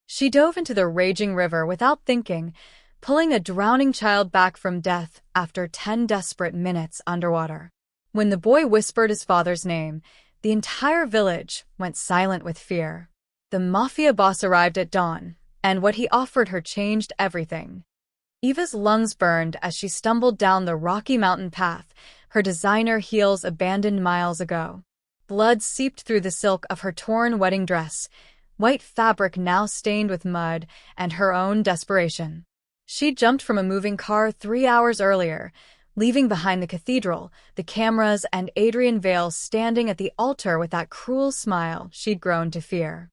She dove into the raging river without thinking, pulling a drowning child back from death after 10 desperate minutes underwater. When the boy whispered his father's name, the entire village went silent with fear. The Mafia boss arrived at dawn, and what he offered her changed everything. Eva's lungs burned as she stumbled down the rocky mountain path, her designer heels abandoned miles ago. Blood seeped through the silk of her torn wedding dress, white fabric now stained with mud and her own desperation. She jumped from a moving car 3 hours earlier, leaving behind the cathedral, the cameras, and Adrian Vale standing at the altar with that cruel smile she'd grown to fear.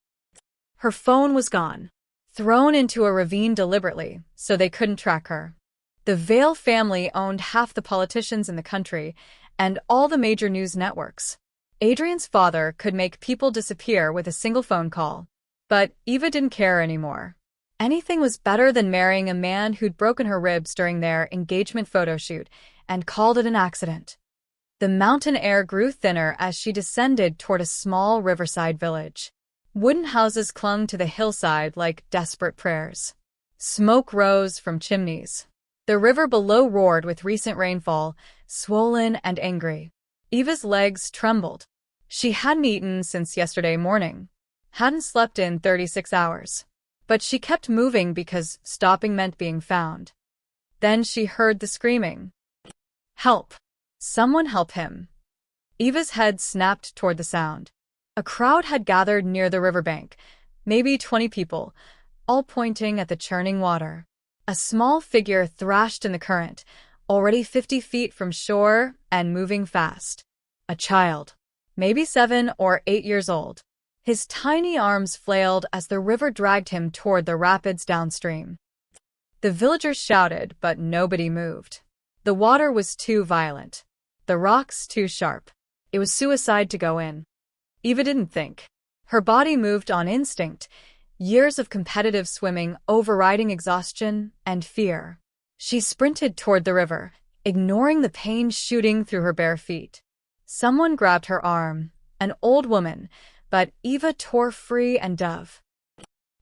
Her phone was gone, thrown into a ravine deliberately so they couldn't track her. The Vale family owned half the politicians in the country and all the major news networks. Adrian's father could make people disappear with a single phone call. But Eva didn't care anymore. Anything was better than marrying a man who'd broken her ribs during their engagement photo shoot and called it an accident. The mountain air grew thinner as she descended toward a small riverside village. Wooden houses clung to the hillside like desperate prayers. Smoke rose from chimneys. The river below roared with recent rainfall, swollen and angry. Eva's legs trembled. She hadn't eaten since yesterday morning. Hadn't slept in 36 hours. But she kept moving because stopping meant being found. Then she heard the screaming. Help! Someone help him! Eva's head snapped toward the sound. A crowd had gathered near the riverbank, maybe 20 people, all pointing at the churning water. A small figure thrashed in the current, already 50 feet from shore and moving fast. A child, maybe 7 or 8 years old. His tiny arms flailed as the river dragged him toward the rapids downstream. The villagers shouted, but nobody moved. The water was too violent. The rocks too sharp. It was suicide to go in. Eva didn't think. Her body moved on instinct, years of competitive swimming overriding exhaustion and fear. She sprinted toward the river, ignoring the pain shooting through her bare feet. Someone grabbed her arm, an old woman, but Eva tore free and dove.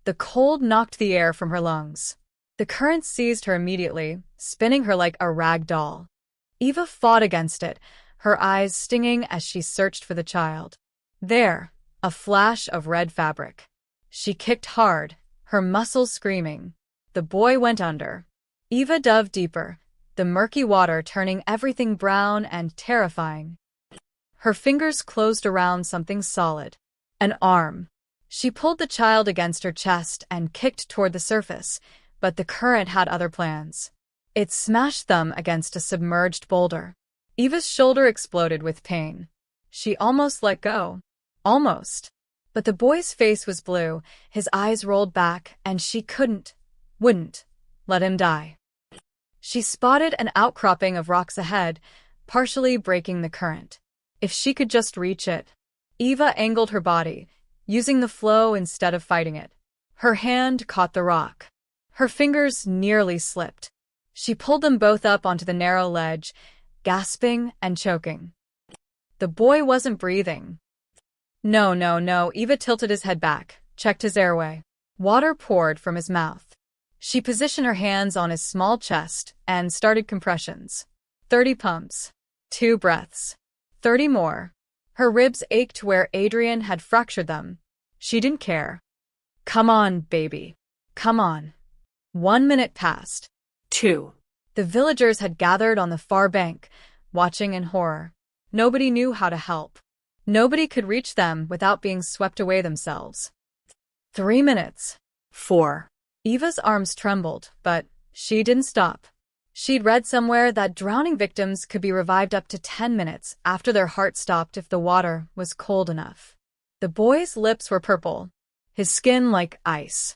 The cold knocked the air from her lungs. The current seized her immediately, spinning her like a rag doll. Eva fought against it, her eyes stinging as she searched for the child. There, a flash of red fabric. She kicked hard, her muscles screaming. The boy went under. Eva dove deeper, the murky water turning everything brown and terrifying. Her fingers closed around something solid. An arm. She pulled the child against her chest and kicked toward the surface, but the current had other plans. It smashed them against a submerged boulder. Eva's shoulder exploded with pain. She almost let go. Almost. But the boy's face was blue, his eyes rolled back, and she wouldn't, let him die. She spotted an outcropping of rocks ahead, partially breaking the current. If she could just reach it. Eva angled her body, using the flow instead of fighting it. Her hand caught the rock. Her fingers nearly slipped. She pulled them both up onto the narrow ledge, gasping and choking. The boy wasn't breathing. No. Eva tilted his head back, checked his airway. Water poured from his mouth. She positioned her hands on his small chest and started compressions. 30 pumps. 2 breaths. 30 more. Her ribs ached where Adrian had fractured them. She didn't care. Come on, baby. Come on. 1 minute passed. 2. The villagers had gathered on the far bank, watching in horror. Nobody knew how to help. Nobody could reach them without being swept away themselves. 3 minutes. 4. Eva's arms trembled, but she didn't stop. She'd read somewhere that drowning victims could be revived up to 10 minutes after their heart stopped if the water was cold enough. The boy's lips were purple, his skin like ice.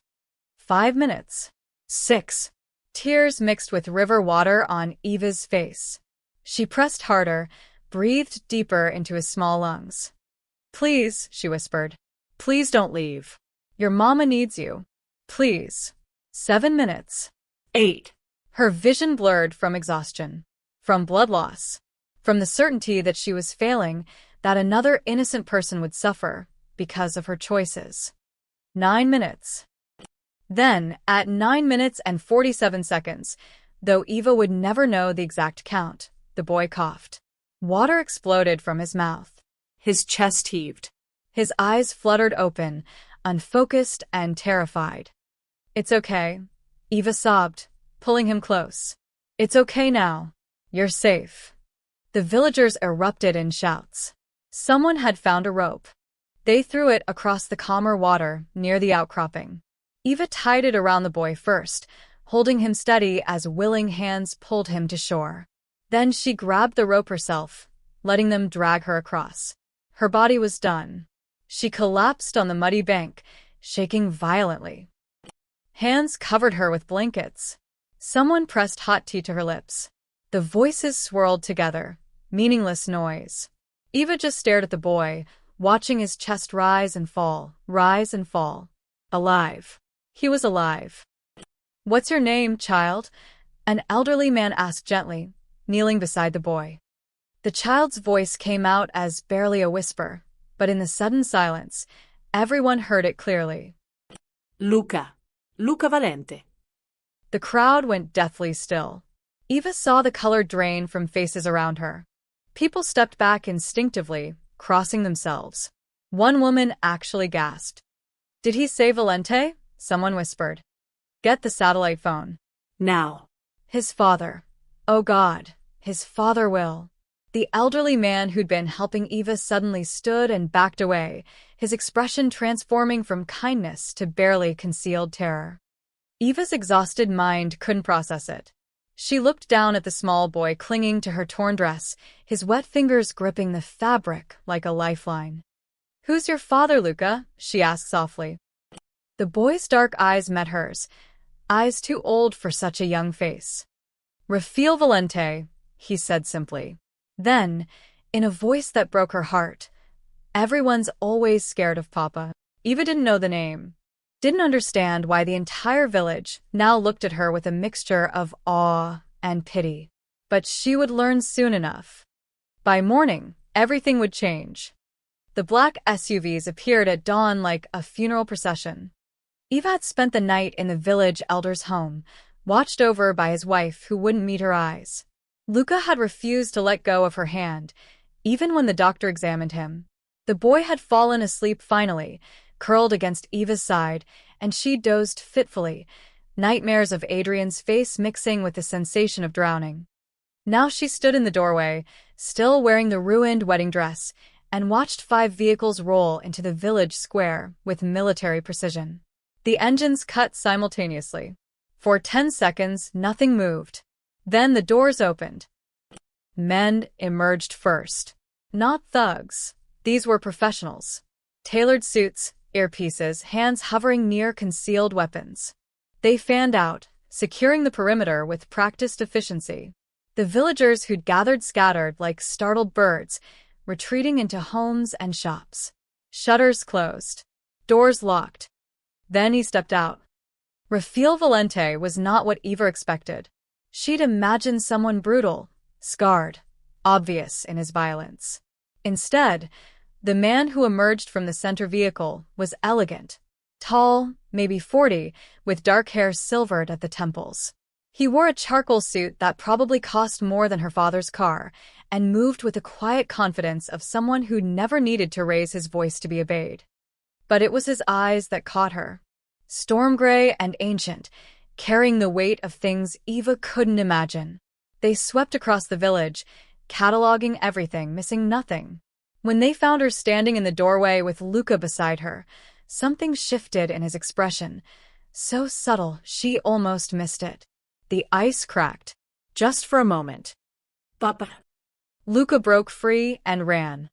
5 minutes. 6. Tears mixed with river water on Eva's face. She pressed harder, breathed deeper into his small lungs. Please, she whispered. Please don't leave. Your mama needs you. Please. 7 minutes. 8. Her vision blurred from exhaustion, from blood loss, from the certainty that she was failing, that another innocent person would suffer because of her choices. 9 minutes. Then, at 9 minutes and 47 seconds, though Eva would never know the exact count, the boy coughed. Water exploded from his mouth. His chest heaved. His eyes fluttered open, unfocused and terrified. "It's okay," Eva sobbed, pulling him close. "It's okay now. You're safe." The villagers erupted in shouts. Someone had found a rope. They threw it across the calmer water near the outcropping. Eva tied it around the boy first, holding him steady as willing hands pulled him to shore. Then she grabbed the rope herself, letting them drag her across. Her body was done. She collapsed on the muddy bank, shaking violently. Hands covered her with blankets. Someone pressed hot tea to her lips. The voices swirled together, meaningless noise. Eva just stared at the boy, watching his chest rise and fall, rise and fall. Alive. He was alive. "What's your name, child?" an elderly man asked gently, kneeling beside the boy. The child's voice came out as barely a whisper, but in the sudden silence, everyone heard it clearly. Luca. Luca Valente. The crowd went deathly still. Eva saw the color drain from faces around her. People stepped back instinctively, crossing themselves. One woman actually gasped. "Did he say Valente?" someone whispered. "Get the satellite phone." Now. His father. Oh God, his father will. The elderly man who'd been helping Eva suddenly stood and backed away, his expression transforming from kindness to barely concealed terror. Eva's exhausted mind couldn't process it. She looked down at the small boy clinging to her torn dress, his wet fingers gripping the fabric like a lifeline. "Who's your father, Luca?" she asked softly. The boy's dark eyes met hers, eyes too old for such a young face. "Rafael Valente," he said simply. Then, in a voice that broke her heart, "Everyone's always scared of Papa." Eva didn't know the name, didn't understand why the entire village now looked at her with a mixture of awe and pity. But she would learn soon enough. By morning, everything would change. The black SUVs appeared at dawn like a funeral procession. Eva had spent the night in the village elder's home, watched over by his wife who wouldn't meet her eyes. Luca had refused to let go of her hand, even when the doctor examined him. The boy had fallen asleep finally, curled against Eva's side, and she dozed fitfully, nightmares of Adrian's face mixing with the sensation of drowning. Now she stood in the doorway, still wearing the ruined wedding dress, and watched 5 vehicles roll into the village square with military precision. The engines cut simultaneously. For 10 seconds, nothing moved. Then the doors opened. Men emerged first. Not thugs. These were professionals. Tailored suits, earpieces, hands hovering near concealed weapons. They fanned out, securing the perimeter with practiced efficiency. The villagers who'd gathered scattered like startled birds, retreating into homes and shops. Shutters closed. Doors locked. Then he stepped out. Rafael Valente was not what Eva expected. She'd imagined someone brutal, scarred, obvious in his violence. Instead, the man who emerged from the center vehicle was elegant, tall, maybe 40, with dark hair silvered at the temples. He wore a charcoal suit that probably cost more than her father's car, and moved with the quiet confidence of someone who never needed to raise his voice to be obeyed. But it was his eyes that caught her. Storm gray and ancient, carrying the weight of things Eva couldn't imagine. They swept across the village, cataloging everything, missing nothing. When they found her standing in the doorway with Luca beside her, something shifted in his expression, so subtle she almost missed it. The ice cracked, just for a moment. "Papa." Luca broke free and ran.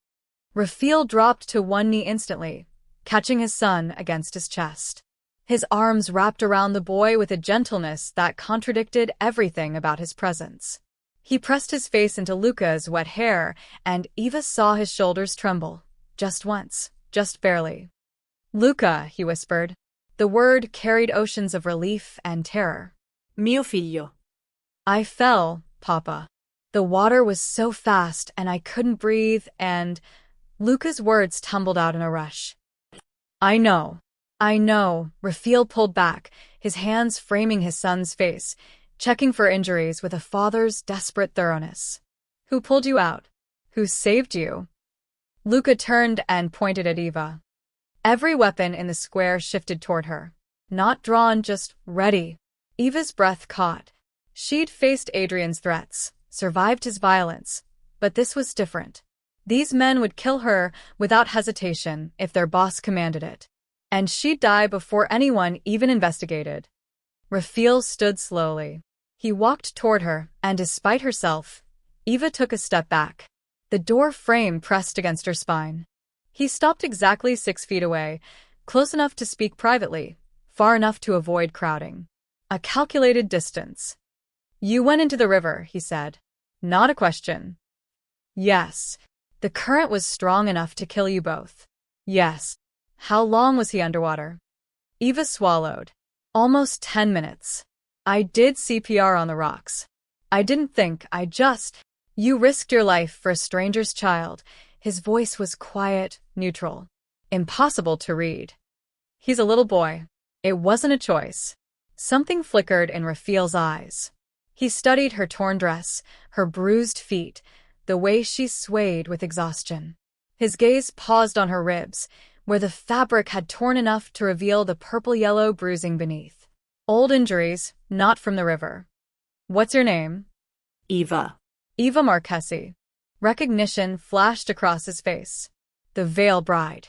Rafael dropped to one knee instantly, catching his son against his chest. His arms wrapped around the boy with a gentleness that contradicted everything about his presence. He pressed his face into Luca's wet hair, and Eva saw his shoulders tremble. Just once, just barely. "Luca," he whispered. The word carried oceans of relief and terror. "Mio figlio." "I fell, Papa. The water was so fast and I couldn't breathe and—" Luca's words tumbled out in a rush. I know, Rafael pulled back, his hands framing his son's face, checking for injuries with a father's desperate thoroughness. "Who pulled you out? Who saved you?" Luca turned and pointed at Eva. Every weapon in the square shifted toward her. Not drawn, just ready. Eva's breath caught. She'd faced Adrian's threats, survived his violence, but this was different. These men would kill her without hesitation if their boss commanded it. And she'd die before anyone even investigated. Raphael stood slowly. He walked toward her, and despite herself, Eva took a step back. The door frame pressed against her spine. He stopped exactly 6 feet away, close enough to speak privately, far enough to avoid crowding. A calculated distance. "You went into the river," he said. "Not a question." "Yes." "The current was strong enough to kill you both." "Yes." "How long was he underwater?" Eva swallowed. "Almost 10 minutes. I did CPR on the rocks. I didn't think, You risked your life for a stranger's child." His voice was quiet, neutral. Impossible to read. "He's a little boy. It wasn't a choice." Something flickered in Raphael's eyes. He studied her torn dress, her bruised feet, the way she swayed with exhaustion. His gaze paused on her ribs, where the fabric had torn enough to reveal the purple-yellow bruising beneath. "Old injuries, not from the river." "What's your name?" Eva. "Eva Marchesi." Recognition flashed across his face. The veiled bride.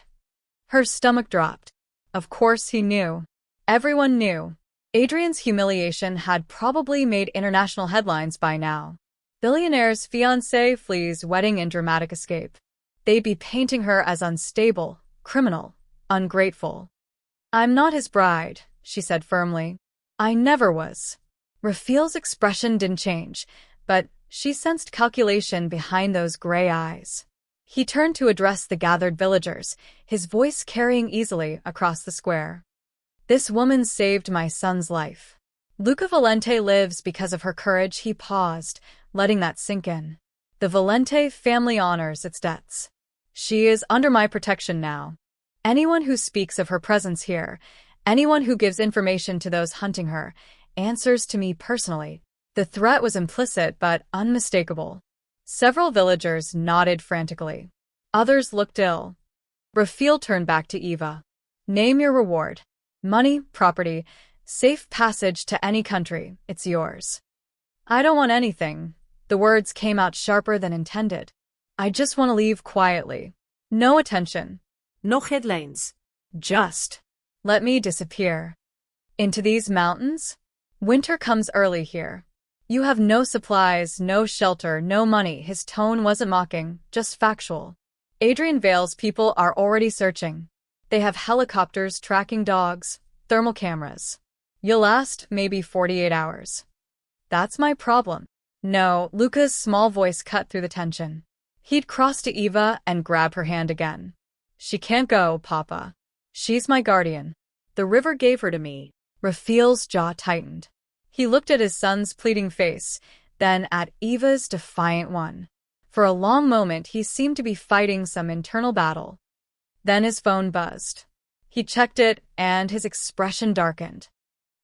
Her stomach dropped. Of course he knew. Everyone knew. Adrian's humiliation had probably made international headlines by now. Billionaire's fiancé flees wedding in dramatic escape. They'd be painting her as unstable, criminal, ungrateful. "I'm not his bride," she said firmly. "I never was." Raphael's expression didn't change, but she sensed calculation behind those gray eyes. He turned to address the gathered villagers, his voice carrying easily across the square. "This woman saved my son's life. Luca Valente lives because of her courage." He paused, letting that sink in. "The Valente family honors its debts. She is under my protection now. Anyone who speaks of her presence here, anyone who gives information to those hunting her, answers to me personally." The threat was implicit but unmistakable. Several villagers nodded frantically. Others looked ill. Raphael turned back to Eva. "Name your reward. Money, property, safe passage to any country. It's yours." "I don't want anything." The words came out sharper than intended. "I just want to leave quietly. No attention. No headlines. Just let me disappear." "Into these mountains? Winter comes early here. You have no supplies, no shelter, no money." His tone wasn't mocking, just factual. "Adrian Vale's people are already searching. They have helicopters tracking dogs, thermal cameras. You'll last maybe 48 hours. That's my problem." "No." Luca's small voice cut through the tension. He'd cross to Eva and grab her hand again. "She can't go, Papa. She's my guardian. The river gave her to me." Raphael's jaw tightened. He looked at his son's pleading face, then at Eva's defiant one. For a long moment he seemed to be fighting some internal battle. Then his phone buzzed. He checked it, and his expression darkened.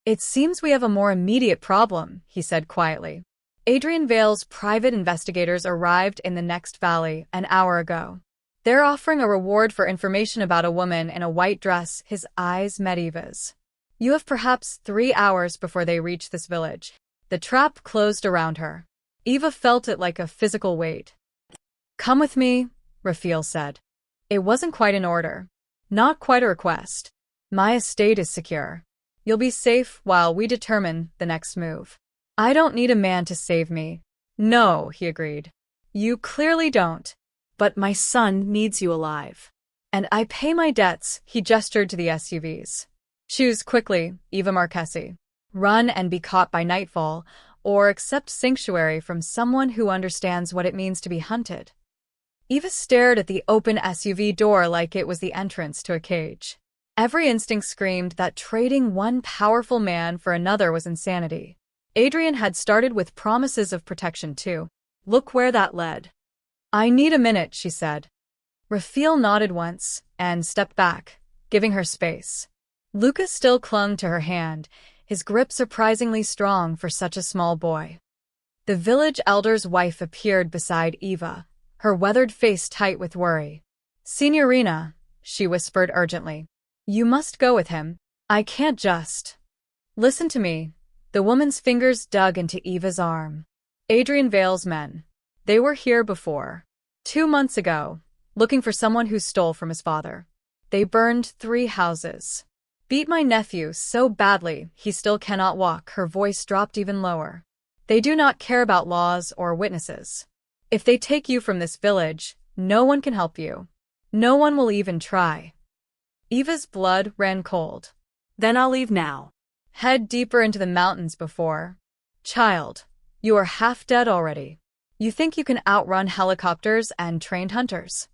"It seems we have a more immediate problem," he said quietly. "Adrian Vale's private investigators arrived in the next valley an hour ago. They're offering a reward for information about a woman in a white dress." His eyes met Eva's. "You have perhaps 3 hours before they reach this village." The trap closed around her. Eva felt it like a physical weight. "Come with me," Raphael said. It wasn't quite an order. Not quite a request. "My estate is secure. You'll be safe while we determine the next move." "I don't need a man to save me." "No," he agreed. "You clearly don't. But my son needs you alive. And I pay my debts." He gestured to the SUVs. "Choose quickly, Eva Marchesi. Run and be caught by nightfall, or accept sanctuary from someone who understands what it means to be hunted." Eva stared at the open SUV door like it was the entrance to a cage. Every instinct screamed that trading one powerful man for another was insanity. Adrian had started with promises of protection too. Look where that led. "I need a minute," she said. Raphael nodded once and stepped back, giving her space. Luca still clung to her hand, his grip surprisingly strong for such a small boy. The village elder's wife appeared beside Eva, her weathered face tight with worry. "Signorina," she whispered urgently, "you must go with him. I can't just." "Listen to me." The woman's fingers dug into Eva's arm. "Adrian Vale's men. They were here before. 2 months ago, looking for someone who stole from his father. They burned 3 houses. Beat my nephew so badly he still cannot walk." Her voice dropped even lower. "They do not care about laws or witnesses. If they take you from this village, no one can help you. No one will even try." Eva's blood ran cold. Then I'll leave now. "Head deeper into the mountains before. Child, you are half dead already. You think you can outrun helicopters and trained hunters?"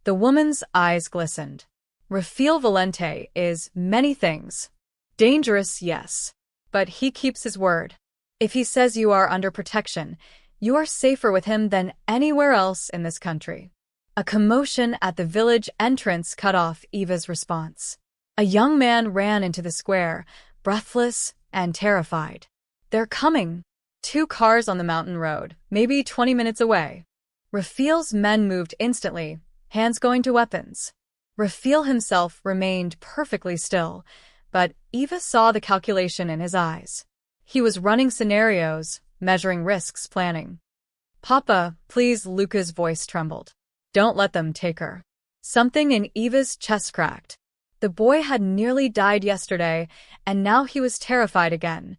The woman's eyes glistened. "Rafael Valente is many things. Dangerous, yes. But he keeps his word. If he says you are under protection, you are safer with him than anywhere else in this country." A commotion at the village entrance cut off Eva's response. A young man ran into the square, breathless and terrified. "They're coming." 2 cars on the mountain road, maybe 20 minutes away. Rafael's men moved instantly, hands going to weapons. Rafael himself remained perfectly still, but Eva saw the calculation in his eyes. He was running scenarios, measuring risks, planning. "Papa, please," Luca's voice trembled. "Don't let them take her." Something in Eva's chest cracked. The boy had nearly died yesterday, and now he was terrified again.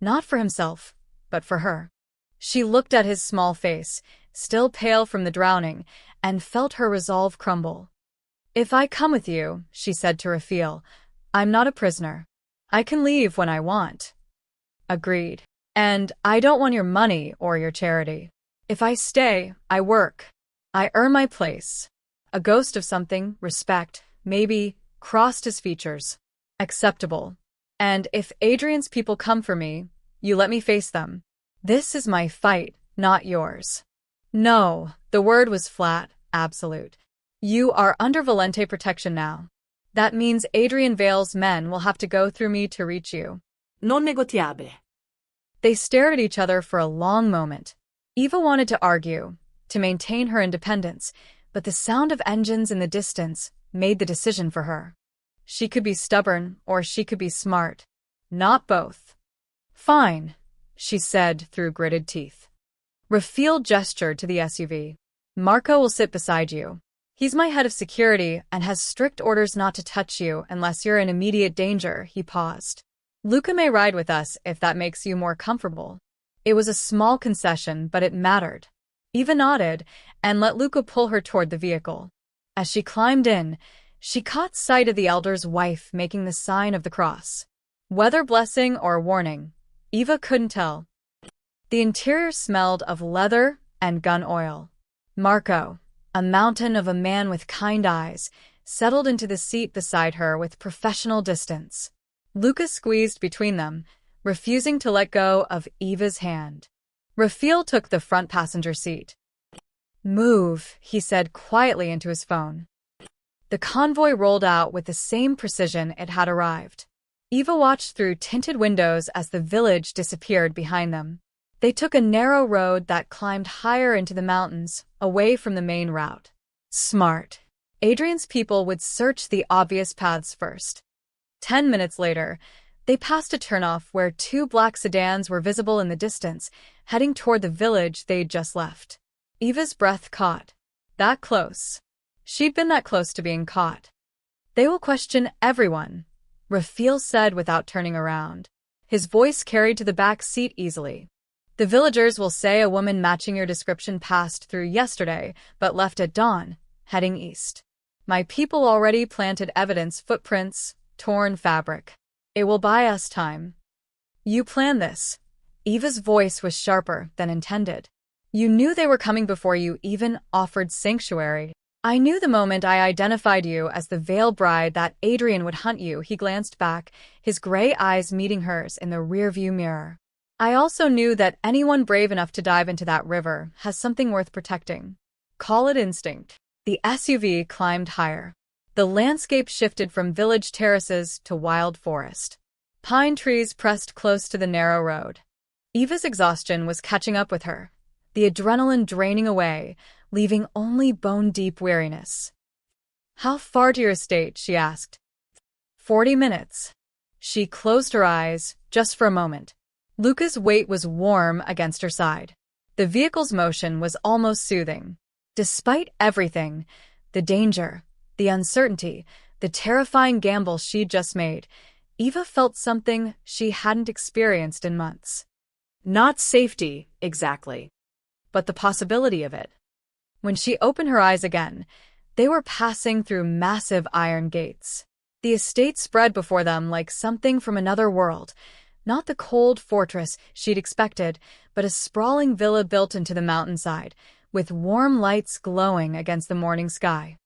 Not for himself, but for her. She looked at his small face, still pale from the drowning, and felt her resolve crumble. "If I come with you," she said to Rafael, "I'm not a prisoner. I can leave when I want." "Agreed. And I don't want your money or your charity. If I stay, I work. I earn my place." A ghost of something, respect, maybe, crossed his features. "Acceptable. And if Adrian's people come for me, you let me face them. This is my fight, not yours." "No," the word was flat, absolute. "You are under Valente protection now. That means Adrian Vale's men will have to go through me to reach you." Non negotiable. They stared at each other for a long moment. Eva wanted to argue, to maintain her independence, but the sound of engines in the distance made the decision for her. She could be stubborn, or she could be smart. Not both. "Fine," she said through gritted teeth. Rafael gestured to the SUV. "Marco will sit beside you. He's my head of security and has strict orders not to touch you unless you're in immediate danger." He paused. "Luca may ride with us if that makes you more comfortable." It was a small concession, but it mattered. Eva nodded and let Luca pull her toward the vehicle. As she climbed in, she caught sight of the elder's wife making the sign of the cross. Whether blessing or warning, Eva couldn't tell. The interior smelled of leather and gun oil. Marco, a mountain of a man with kind eyes, settled into the seat beside her with professional distance. Luca squeezed between them, refusing to let go of Eva's hand. Rafael took the front passenger seat. "Move," he said quietly into his phone. The convoy rolled out with the same precision it had arrived. Eva watched through tinted windows as the village disappeared behind them. They took a narrow road that climbed higher into the mountains, away from the main route. Smart. Adrian's people would search the obvious paths first. 10 minutes later, they passed a turnoff where 2 black sedans were visible in the distance, heading toward the village they'd just left. Eva's breath caught. That close. She'd been that close to being caught. "They will question everyone," Rafael said without turning around. His voice carried to the back seat easily. "The villagers will say a woman matching your description passed through yesterday, but left at dawn, heading east. My people already planted evidence, footprints, torn fabric. It will buy us time." "You planned this." Eva's voice was sharper than intended. "You knew they were coming before you even offered sanctuary." "I knew the moment I identified you as the Vale bride that Adrian would hunt you." He glanced back, his gray eyes meeting hers in the rearview mirror. "I also knew that anyone brave enough to dive into that river has something worth protecting. Call it instinct." The SUV climbed higher. The landscape shifted from village terraces to wild forest. Pine trees pressed close to the narrow road. Eva's exhaustion was catching up with her, the adrenaline draining away, leaving only bone-deep weariness. "How far to your estate?" she asked. 40 minutes. She closed her eyes, just for a moment. Luca's weight was warm against her side. The vehicle's motion was almost soothing. Despite everything, the danger, the uncertainty, the terrifying gamble she'd just made, Eva felt something she hadn't experienced in months. Not safety, exactly, But the possibility of it. When she opened her eyes again, they were passing through massive iron gates. The estate spread before them like something from another world, not the cold fortress she'd expected, but a sprawling villa built into the mountainside, with warm lights glowing against the morning sky.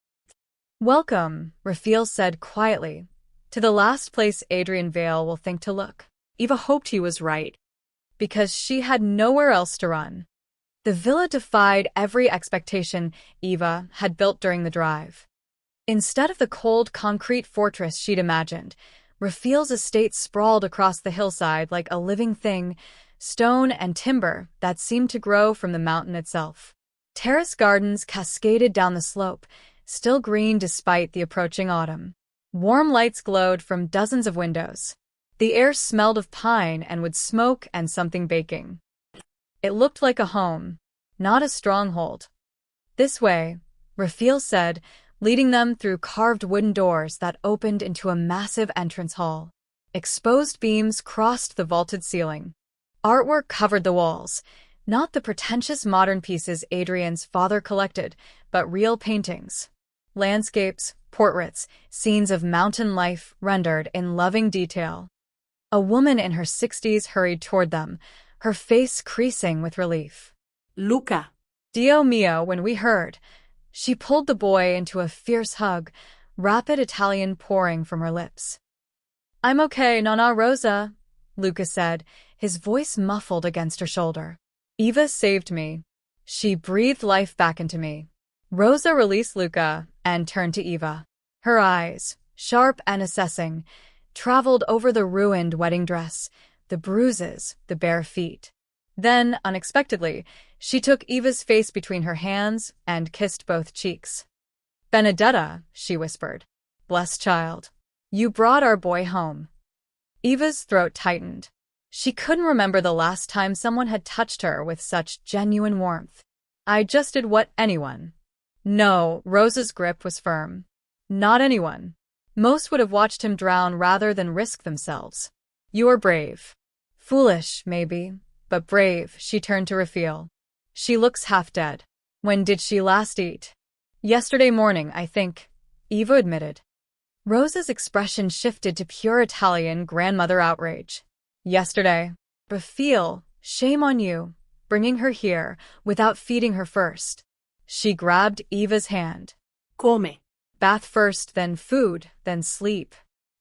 "Welcome," Raphael said quietly, "to the last place Adrian Vale will think to look." Eva hoped he was right. Because she had nowhere else to run. The villa defied every expectation Eva had built during the drive. Instead of the cold concrete fortress she'd imagined, Raphael's estate sprawled across the hillside like a living thing, stone and timber that seemed to grow from the mountain itself. Terrace gardens cascaded down the slope, still green despite the approaching autumn. Warm lights glowed from dozens of windows. The air smelled of pine and wood smoke and something baking. It looked like a home, not a stronghold. "This way," Raphael said, leading them through carved wooden doors that opened into a massive entrance hall. Exposed beams crossed the vaulted ceiling. Artwork covered the walls, not the pretentious modern pieces Adrian's father collected, but real paintings. Landscapes, portraits, scenes of mountain life rendered in loving detail. A woman in her 60s hurried toward them, her face creasing with relief. Luca. Dio mio, when we heard. She pulled the boy into a fierce hug, rapid Italian pouring from her lips. "I'm okay, Nonna Rosa," Luca said, his voice muffled against her shoulder. "Eva saved me. She breathed life back into me." Rosa released Luca and turned to Eva. Her eyes, sharp and assessing, traveled over the ruined wedding dress, the bruises, the bare feet. Then, unexpectedly, she took Eva's face between her hands and kissed both cheeks. "Benedetta," she whispered. "Blessed child. You brought our boy home." Eva's throat tightened. She couldn't remember the last time someone had touched her with such genuine warmth. "I just did what anyone." No, Rosa's grip was firm. Not anyone. Most would have watched him drown rather than risk themselves. "You are brave." "Foolish, maybe, but brave," she turned to Raphael. "She looks half dead." "When did she last eat?" "Yesterday morning, I think," Eva admitted. Rosa's expression shifted to pure Italian grandmother outrage. "Yesterday? Raphael, shame on you, bringing her here without feeding her first." She grabbed Eva's hand. Come. "Bath first, then food, then sleep.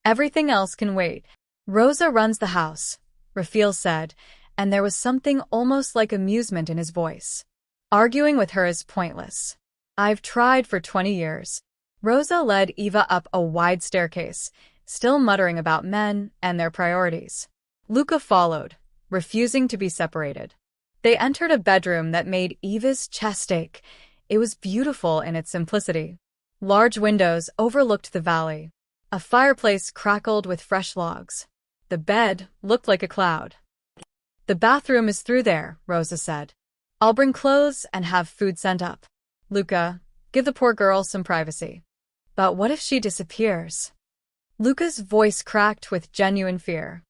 Everything else can wait." "Rosa runs the house," Raphael said, and there was something almost like amusement in his voice. "Arguing with her is pointless. I've tried for 20 years. Rosa led Eva up a wide staircase, still muttering about men and their priorities. Luca followed, refusing to be separated. They entered a bedroom that made Eva's chest ache. It was beautiful in its simplicity. Large windows overlooked the valley. A fireplace crackled with fresh logs. The bed looked like a cloud. "The bathroom is through there," Rosa said. "I'll bring clothes and have food sent up. Luca, give the poor girl some privacy." "But what if she disappears?" Luca's voice cracked with genuine fear.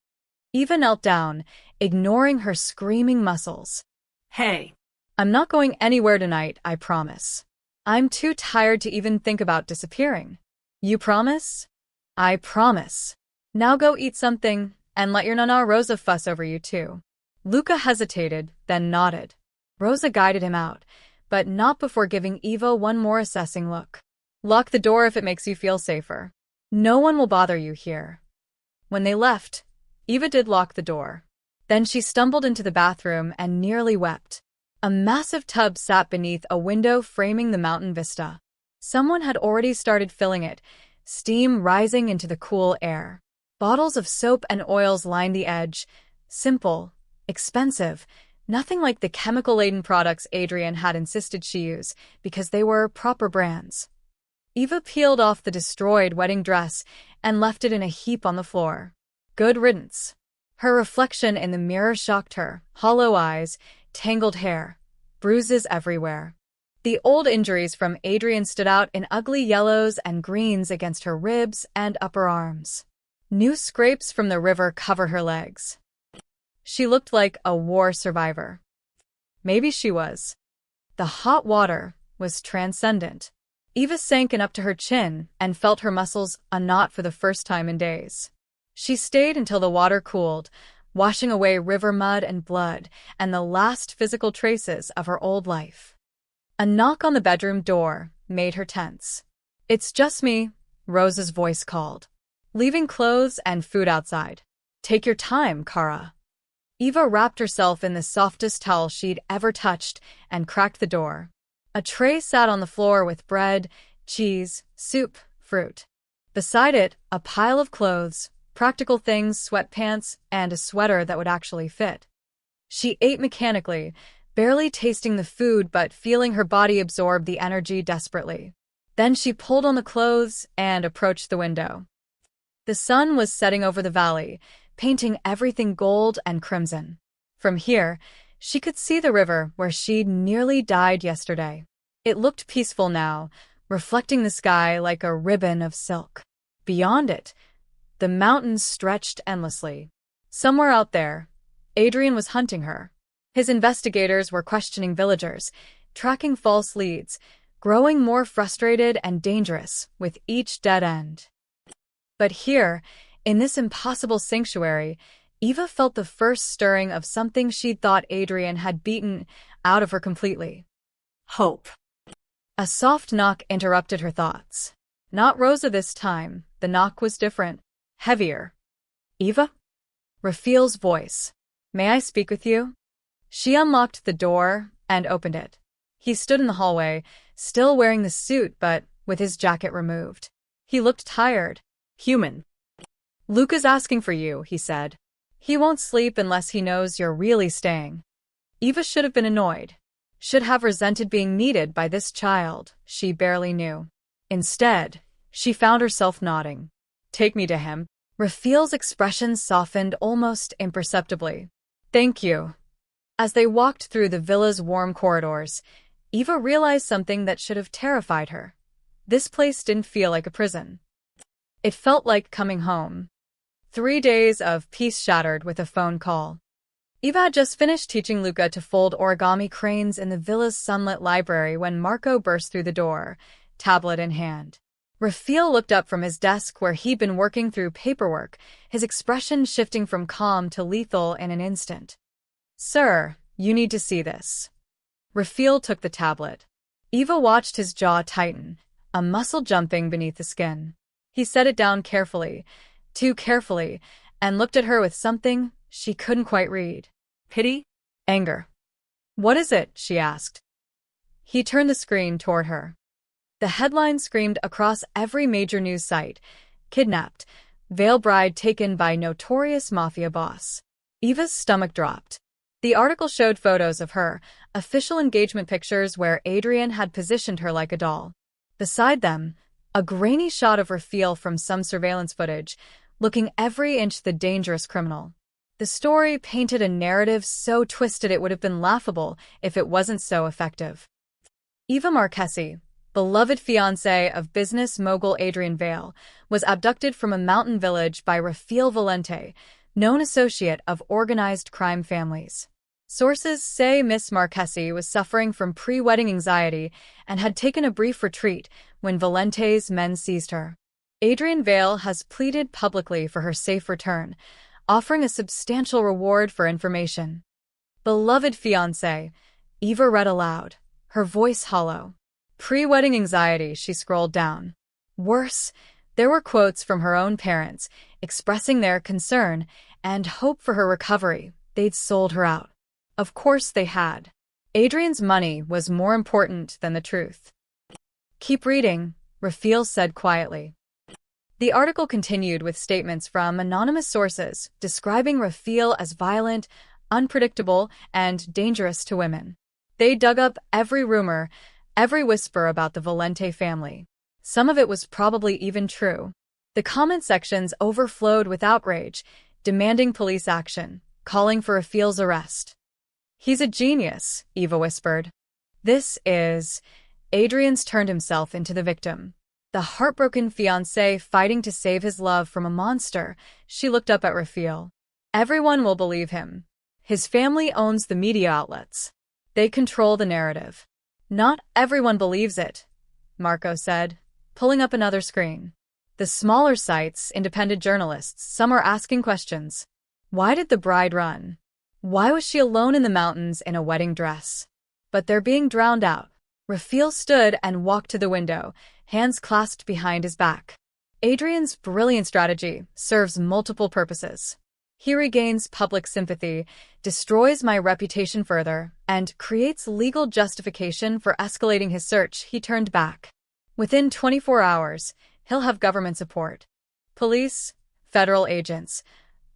Eva knelt down, ignoring her screaming muscles. Hey. "I'm not going anywhere tonight, I promise. I'm too tired to even think about disappearing." "You promise?" "I promise. Now go eat something, and let your Nonna Rosa fuss over you too." Luca hesitated, then nodded. Rosa guided him out, but not before giving Eva one more assessing look. "Lock the door if it makes you feel safer. No one will bother you here." When they left, Eva did lock the door. Then she stumbled into the bathroom and nearly wept. A massive tub sat beneath a window framing the mountain vista. Someone had already started filling it, steam rising into the cool air. Bottles of soap and oils lined the edge. Simple, expensive, nothing like the chemical-laden products Adrian had insisted she use, because they were proper brands. Eva peeled off the destroyed wedding dress and left it in a heap on the floor. Good riddance. Her reflection in the mirror shocked her. Hollow eyes, tangled hair, bruises everywhere. The old injuries from Adrian stood out in ugly yellows and greens against her ribs and upper arms. New scrapes from the river covered her legs. She looked like a war survivor. Maybe she was. The hot water was transcendent. Eva sank in up to her chin and felt her muscles a knot for the first time in days. She stayed until the water cooled, washing away river mud and blood and the last physical traces of her old life. A knock on the bedroom door made her tense. "It's just me," Rose's voice called. "Leaving clothes and food outside. Take your time, Kara." Eva wrapped herself in the softest towel she'd ever touched and cracked the door. A tray sat on the floor with bread, cheese, soup, fruit. Beside it, a pile of clothes, practical things, sweatpants, and a sweater that would actually fit. She ate mechanically, barely tasting the food but feeling her body absorb the energy desperately. Then she pulled on the clothes and approached the window. The sun was setting over the valley, painting everything gold and crimson. From here, she could see the river where she'd nearly died yesterday. It looked peaceful now, reflecting the sky like a ribbon of silk. Beyond it, the mountains stretched endlessly. Somewhere out there, Adrian was hunting her. His investigators were questioning villagers, tracking false leads, growing more frustrated and dangerous with each dead end. But here, in this impossible sanctuary, Eva felt the first stirring of something she'd thought Adrian had beaten out of her completely. Hope. A soft knock interrupted her thoughts. Not Rosa this time. The knock was different, heavier. "Eva?" Rafiel's voice. "May I speak with you?" She unlocked the door and opened it. He stood in the hallway, still wearing the suit but with his jacket removed. He looked tired. Human. "Luca's asking for you," he said. "He won't sleep unless he knows you're really staying." Eva should have been annoyed. Should have resented being needed by this child she barely knew. Instead, she found herself nodding. "Take me to him." Rafiel's expression softened almost imperceptibly. "Thank you." As they walked through the villa's warm corridors, Eva realized something that should have terrified her. This place didn't feel like a prison. It felt like coming home. 3 days of peace shattered with a phone call. Eva had just finished teaching Luca to fold origami cranes in the villa's sunlit library when Marco burst through the door, tablet in hand. Rafiel looked up from his desk where he'd been working through paperwork, his expression shifting from calm to lethal in an instant. "Sir, you need to see this." Rafiel took the tablet. Eva watched his jaw tighten, a muscle jumping beneath the skin. He set it down carefully, too carefully, and looked at her with something she couldn't quite read. Pity? Anger. "What is it?" she asked. He turned the screen toward her. The headline screamed across every major news site: "Kidnapped. Veil bride taken by notorious Mafia boss." Eva's stomach dropped. The article showed photos of her, official engagement pictures where Adrian had positioned her like a doll. Beside them, a grainy shot of Rafiel from some surveillance footage, looking every inch the dangerous criminal. The story painted a narrative so twisted it would have been laughable if it wasn't so effective. Eva Marchesi, beloved fiancée of business mogul Adrian Veil, was abducted from a mountain village by Rafael Valente, known associate of organized crime families. Sources say Miss Marchesi was suffering from pre-wedding anxiety and had taken a brief retreat when Valente's men seized her. Adrian Veil has pleaded publicly for her safe return, offering a substantial reward for information. "Beloved fiancé," Eva read aloud, her voice hollow. Pre-wedding anxiety, she scrolled down. Worse, there were quotes from her own parents, expressing their concern and hope for her recovery. They'd sold her out. Of course they had. Adrian's money was more important than the truth. "Keep reading," Rafiel said quietly. The article continued with statements from anonymous sources describing Rafael as violent, unpredictable, and dangerous to women. They dug up every rumor, every whisper about the Valente family. Some of it was probably even true. The comment sections overflowed with outrage, demanding police action, calling for Rafael's arrest. "He's a genius," Eva whispered. Adrian's turned himself into the victim. The heartbroken fiancé fighting to save his love from a monster. She looked up at Rafael. "Everyone will believe him. His family owns the media outlets. They control the narrative." "Not everyone believes it," Marco said, pulling up another screen. "The smaller sites, independent journalists, some are asking questions. Why did the bride run? Why was she alone in the mountains in a wedding dress? But they're being drowned out." Rafael stood and walked to the window, hands clasped behind his back. "Adrian's brilliant strategy serves multiple purposes. He regains public sympathy, destroys my reputation further, and creates legal justification for escalating his search." He turned back. "Within 24 hours, he'll have government support. Police, federal agents,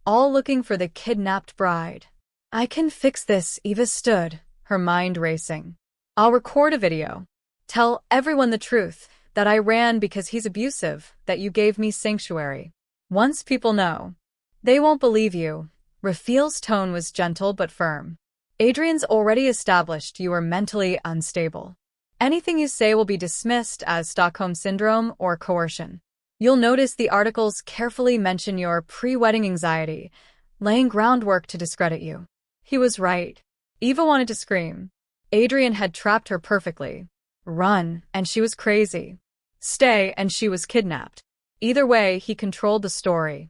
all looking for the kidnapped bride." "I can fix this," Eva stood, her mind racing. "I'll record a video. Tell everyone the truth, that I ran because he's abusive, that you gave me sanctuary. Once people know, they won't believe you." Rafael's tone was gentle but firm. "Adrian's already established you are mentally unstable. Anything you say will be dismissed as Stockholm Syndrome or coercion. You'll notice the articles carefully mention your pre-wedding anxiety, laying groundwork to discredit you." He was right. Eva wanted to scream. Adrian had trapped her perfectly. Run, and she was crazy. Stay, and she was kidnapped. Either way, he controlled the story.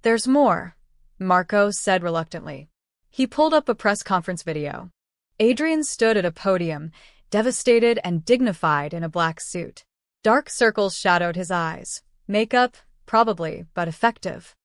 "There's more," Marco said reluctantly. He pulled up a press conference video. Adrian stood at a podium, devastated and dignified in a black suit. Dark circles shadowed his eyes. Makeup, probably, but effective.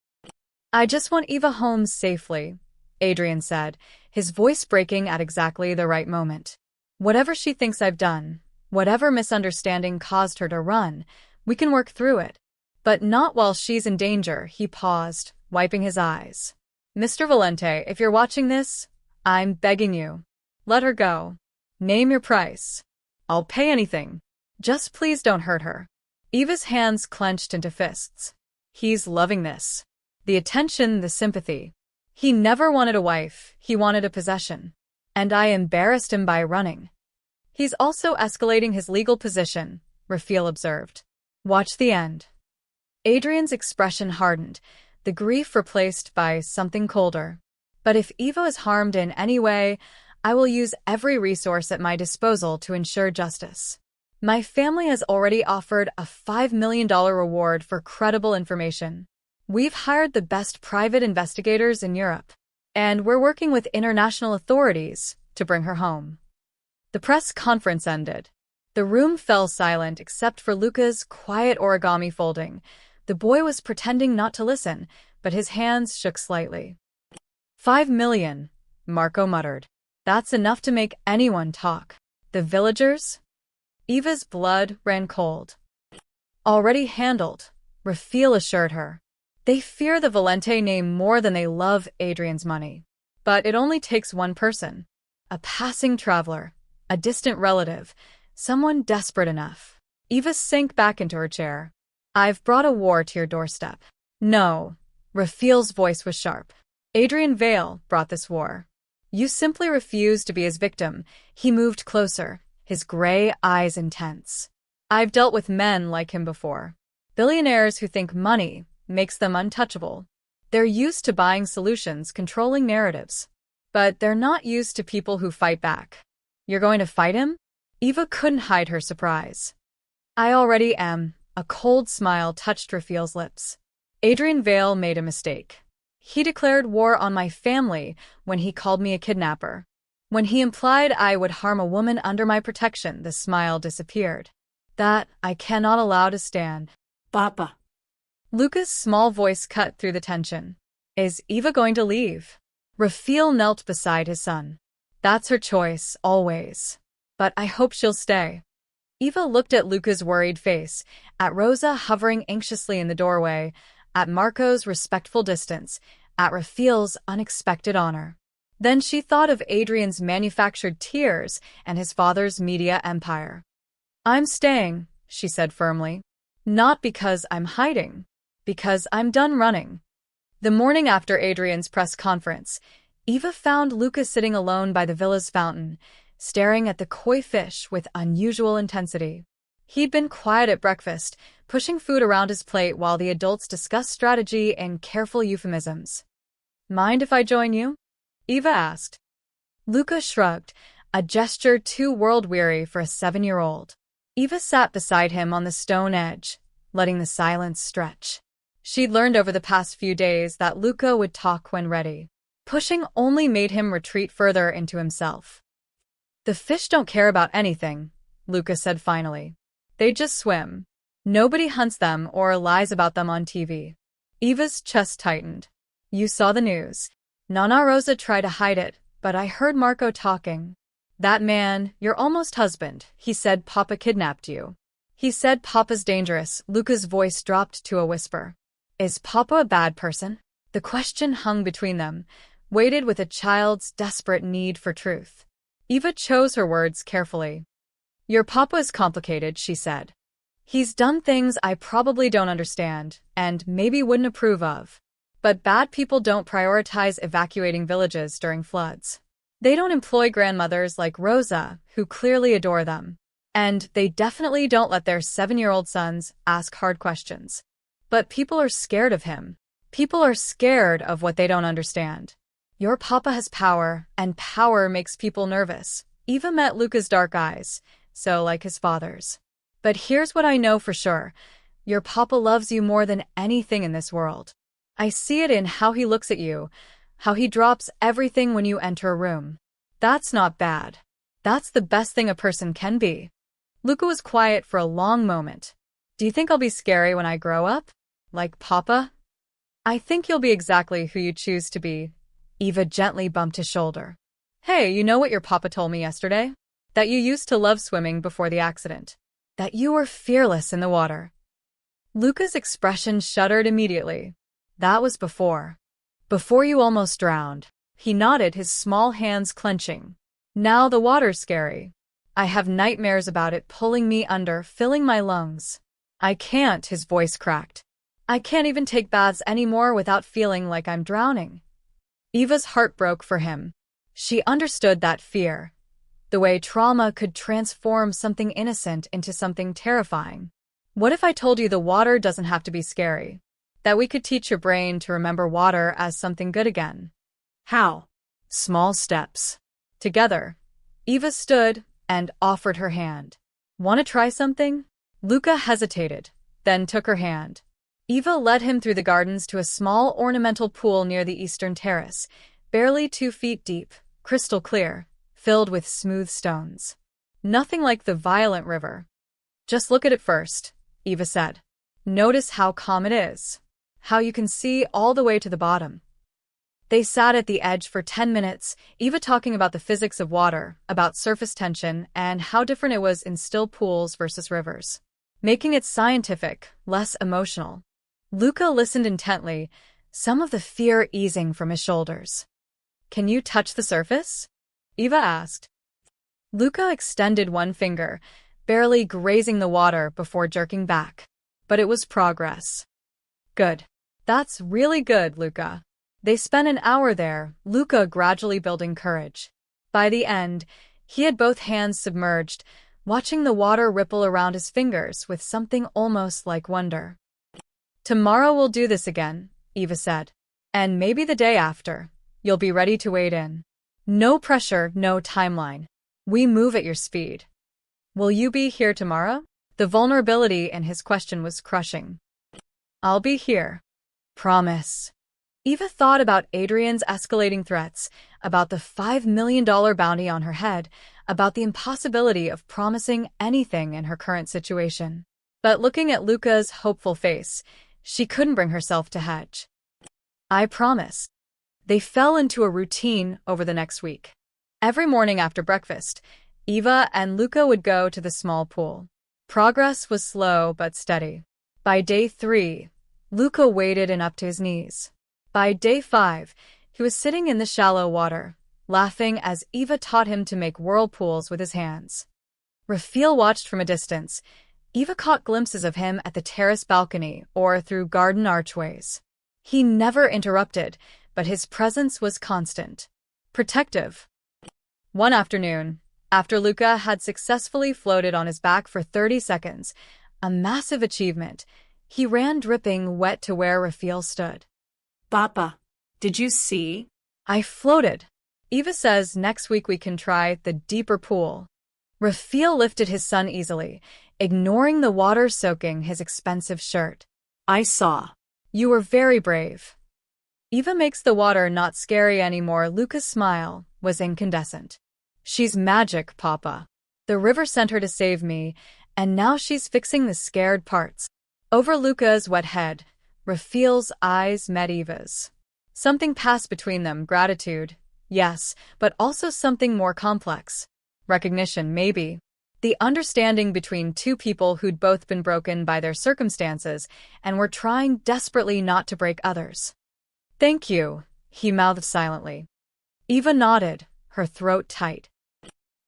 "I just want Eva home safely," Adrian said, his voice breaking at exactly the right moment. "Whatever she thinks I've done, whatever misunderstanding caused her to run, we can work through it. But not while she's in danger." He paused, wiping his eyes. "Mr. Valente, if you're watching this, I'm begging you. Let her go. Name your price. I'll pay anything. Just please don't hurt her." Eva's hands clenched into fists. He's loving this. The attention, the sympathy. He never wanted a wife, he wanted a possession. And I embarrassed him by running. "He's also escalating his legal position," Rafael observed. "Watch the end." Adrian's expression hardened, the grief replaced by something colder. "But if Eva is harmed in any way, I will use every resource at my disposal to ensure justice. My family has already offered a $5 million reward for credible information. We've hired the best private investigators in Europe, and we're working with international authorities to bring her home." The press conference ended. The room fell silent except for Luca's quiet origami folding. The boy was pretending not to listen, but his hands shook slightly. $5 million, Marco muttered. "That's enough to make anyone talk." "The villagers?" Eva's blood ran cold. "Already handled," Rafael assured her. "They fear the Valente name more than they love Adrian's money. But it only takes one person. A passing traveler, a distant relative, someone desperate enough." Eva sank back into her chair. "I've brought a war to your doorstep." "No," Rafael's voice was sharp. "Adrian Vale brought this war. You simply refused to be his victim." He moved closer, his gray eyes intense. "I've dealt with men like him before. Billionaires who think money makes them untouchable. They're used to buying solutions, controlling narratives. But they're not used to people who fight back." "You're going to fight him?" Eva couldn't hide her surprise. "I already am." A cold smile touched Rafael's lips. "Adrian Vale made a mistake. He declared war on my family when he called me a kidnapper. When he implied I would harm a woman under my protection," the smile disappeared. "That I cannot allow to stand." "Papa." Luca's small voice cut through the tension. "Is Eva going to leave?" Rafael knelt beside his son. "That's her choice, always. But I hope she'll stay." Eva looked at Luca's worried face, at Rosa hovering anxiously in the doorway, at Marco's respectful distance, at Rafael's unexpected honor. Then she thought of Adrian's manufactured tears and his father's media empire. "I'm staying," she said firmly. "Not because I'm hiding. Because I'm done running." The morning after Adrian's press conference, Eva found Luca sitting alone by the villa's fountain, staring at the koi fish with unusual intensity. He'd been quiet at breakfast, pushing food around his plate while the adults discussed strategy and careful euphemisms. "Mind if I join you?" Eva asked. Luca shrugged, a gesture too world-weary for a 7-year-old. Eva sat beside him on the stone edge, letting the silence stretch. She'd learned over the past few days that Luca would talk when ready. Pushing only made him retreat further into himself. "The fish don't care about anything," Luca said finally. "They just swim. Nobody hunts them or lies about them on TV." Eva's chest tightened. "You saw the news. Nana Rosa tried to hide it, but I heard Marco talking. That man, your almost husband, he said Papa kidnapped you. He said Papa's dangerous." Luca's voice dropped to a whisper. "Is Papa a bad person?" The question hung between them, weighted with a child's desperate need for truth. Eva chose her words carefully. "Your Papa is complicated," she said. "He's done things I probably don't understand, and maybe wouldn't approve of. But bad people don't prioritize evacuating villages during floods. They don't employ grandmothers like Rosa, who clearly adore them. And they definitely don't let their 7-year-old sons ask hard questions. But people are scared of him. People are scared of what they don't understand. Your Papa has power, and power makes people nervous." Eva met Luca's dark eyes, so like his father's. "But here's what I know for sure. Your Papa loves you more than anything in this world. I see it in how he looks at you, how he drops everything when you enter a room. That's not bad. That's the best thing a person can be." Luca was quiet for a long moment. "Do you think I'll be scary when I grow up? Like Papa?" "I think you'll be exactly who you choose to be." Eva gently bumped his shoulder. "Hey, you know what your Papa told me yesterday? That you used to love swimming before the accident. That you were fearless in the water." Luca's expression shuddered immediately. "That was before. Before you almost drowned." He nodded, his small hands clenching. "Now the water's scary. I have nightmares about it pulling me under, filling my lungs. I can't," his voice cracked. "I can't even take baths anymore without feeling like I'm drowning." Eva's heart broke for him. She understood that fear. The way trauma could transform something innocent into something terrifying. "What if I told you the water doesn't have to be scary? That we could teach your brain to remember water as something good again?" How? "Small steps. Together." Eva stood and offered her hand. "Want to try something?" Luca hesitated, then took her hand. Eva led him through the gardens to a small ornamental pool near the eastern terrace, barely 2 feet deep, crystal clear, filled with smooth stones. Nothing like the violent river. "Just look at it first," Eva said. "Notice how calm it is. How you can see all the way to the bottom." They sat at the edge for 10 minutes, Eva talking about the physics of water, about surface tension, and how different it was in still pools versus rivers. Making it scientific, less emotional. Luca listened intently, some of the fear easing from his shoulders. "Can you touch the surface?" Eva asked. Luca extended one finger, barely grazing the water before jerking back. But it was progress. "Good. That's really good, Luca." They spent an hour there, Luca gradually building courage. By the end, he had both hands submerged, watching the water ripple around his fingers with something almost like wonder. "Tomorrow we'll do this again," Eva said. "And maybe the day after. You'll be ready to wade in. No pressure, no timeline. We move at your speed." "Will you be here tomorrow?" The vulnerability in his question was crushing. "I'll be here. Promise." Eva thought about Adrian's escalating threats, about the $5 million bounty on her head, about the impossibility of promising anything in her current situation. But looking at Luca's hopeful face, she couldn't bring herself to hedge. "I promise." They fell into a routine over the next week. Every morning after breakfast, Eva and Luca would go to the small pool. Progress was slow but steady. By day 3, Luca waded in up to his knees. By day 5, he was sitting in the shallow water, laughing as Eva taught him to make whirlpools with his hands. Rafael watched from a distance. Eva caught glimpses of him at the terrace balcony or through garden archways. He never interrupted, but his presence was constant. Protective. One afternoon, after Luca had successfully floated on his back for 30 seconds, a massive achievement, he ran dripping wet to where Rafael stood. Papa, did you see? I floated. Eva says next week we can try the deeper pool. Rafael lifted his son easily, ignoring the water soaking his expensive shirt. I saw. You were very brave. Eva makes the water not scary anymore. Luca's smile was incandescent. She's magic, Papa. The river sent her to save me, and now she's fixing the scared parts. Over Luca's wet head, Rafael's eyes met Eva's. Something passed between them, gratitude, yes, but also something more complex. Recognition, maybe. The understanding between two people who'd both been broken by their circumstances and were trying desperately not to break others. Thank you, he mouthed silently. Eva nodded, her throat tight.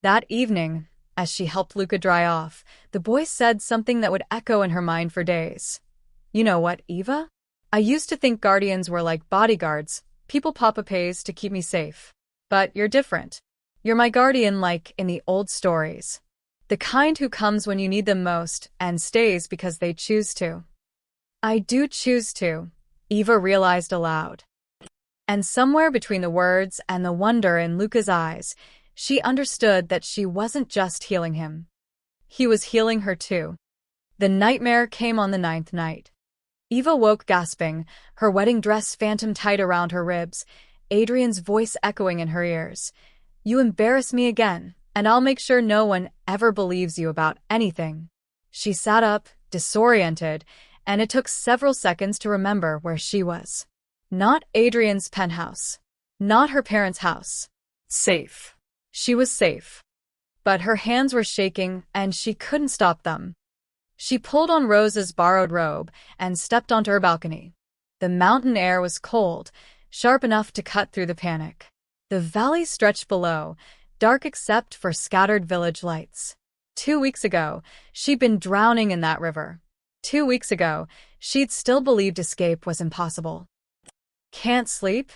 That evening, as she helped Luca dry off, the boy said something that would echo in her mind for days. You know what, Eva? I used to think guardians were like bodyguards, people Papa pays to keep me safe. But you're different. You're my guardian like in the old stories. The kind who comes when you need them most and stays because they choose to. I do choose to, Eva realized aloud. And somewhere between the words and the wonder in Luca's eyes, she understood that she wasn't just healing him. He was healing her too. The nightmare came on the 9th night. Eva woke gasping, her wedding dress phantom tight around her ribs, Adrian's voice echoing in her ears. You embarrass me again, and I'll make sure no one ever believes you about anything. She sat up, disoriented, and it took several seconds to remember where she was. Not Adrian's penthouse. Not her parents' house. Safe. She was safe. But her hands were shaking, and she couldn't stop them. She pulled on Rose's borrowed robe and stepped onto her balcony. The mountain air was cold, sharp enough to cut through the panic. The valley stretched below, dark except for scattered village lights. 2 weeks ago, she'd been drowning in that river. 2 weeks ago, she'd still believed escape was impossible. Can't sleep?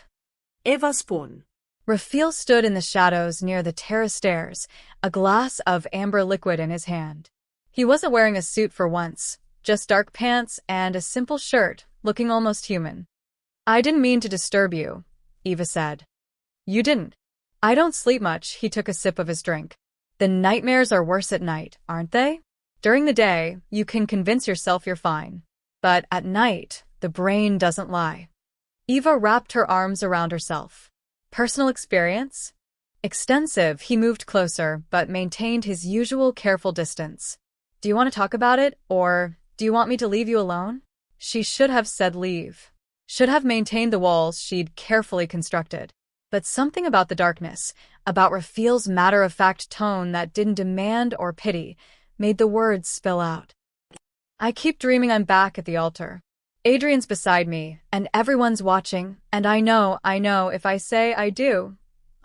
Eva spoon. Rafael stood in the shadows near the terrace stairs, a glass of amber liquid in his hand. He wasn't wearing a suit for once, just dark pants and a simple shirt, looking almost human. I didn't mean to disturb you, Eva said. You didn't. I don't sleep much. He took a sip of his drink. The nightmares are worse at night, aren't they? During the day, you can convince yourself you're fine. But at night, the brain doesn't lie. Eva wrapped her arms around herself. Personal experience? Extensive. He moved closer, but maintained his usual careful distance. Do you want to talk about it, or do you want me to leave you alone? She should have said leave. Should have maintained the walls she'd carefully constructed. But something about the darkness, about Rafael's matter-of-fact tone that didn't demand or pity, made the words spill out. I keep dreaming I'm back at the altar. Adrian's beside me, and everyone's watching, and I know, if I say I do,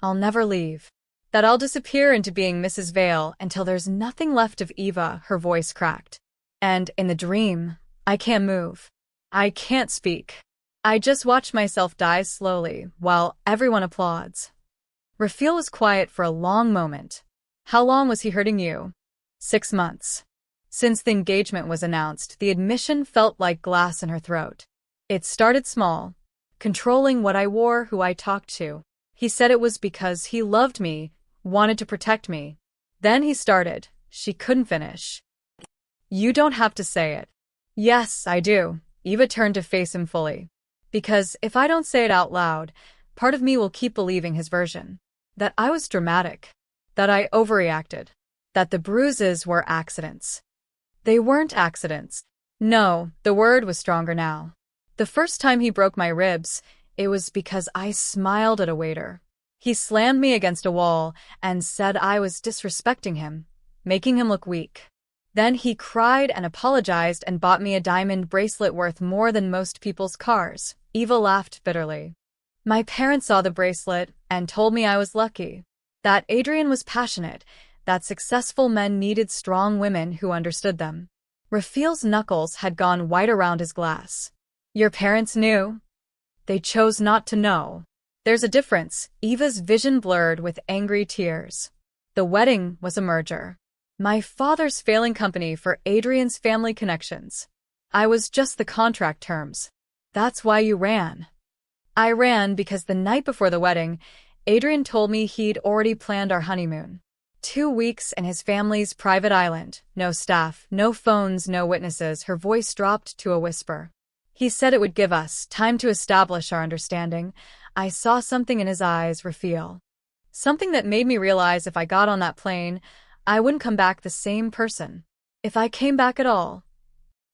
I'll never leave. That I'll disappear into being Mrs. Vale until there's nothing left of Eva, her voice cracked. And in the dream, I can't move. I can't speak. I just watch myself die slowly, while everyone applauds. Rafael was quiet for a long moment. How long was he hurting you? 6 months. Since the engagement was announced, the admission felt like glass in her throat. It started small, controlling what I wore, who I talked to. He said it was because he loved me, wanted to protect me. Then he started. She couldn't finish. You don't have to say it. Yes, I do. Eva turned to face him fully. Because if I don't say it out loud, part of me will keep believing his version. That I was dramatic. That I overreacted. That the bruises were accidents. They weren't accidents. No, the word was stronger now. The first time he broke my ribs, it was because I smiled at a waiter. He slammed me against a wall and said I was disrespecting him, making him look weak. Then he cried and apologized and bought me a diamond bracelet worth more than most people's cars. Eva laughed bitterly. My parents saw the bracelet and told me I was lucky. That Adrian was passionate, that successful men needed strong women who understood them. Rafiel's knuckles had gone white around his glass. Your parents knew? They chose not to know. There's a difference. Eva's vision blurred with angry tears. The wedding was a merger. My father's failing company for Adrian's family connections. I was just the contract terms. That's why you ran. I ran because the night before the wedding, Adrian told me he'd already planned our honeymoon. 2 weeks in his family's private island. No staff, no phones, no witnesses. Her voice dropped to a whisper. He said it would give us time to establish our understanding. I saw something in his eyes, Rafiel. Something that made me realize if I got on that plane, I wouldn't come back the same person. If I came back at all.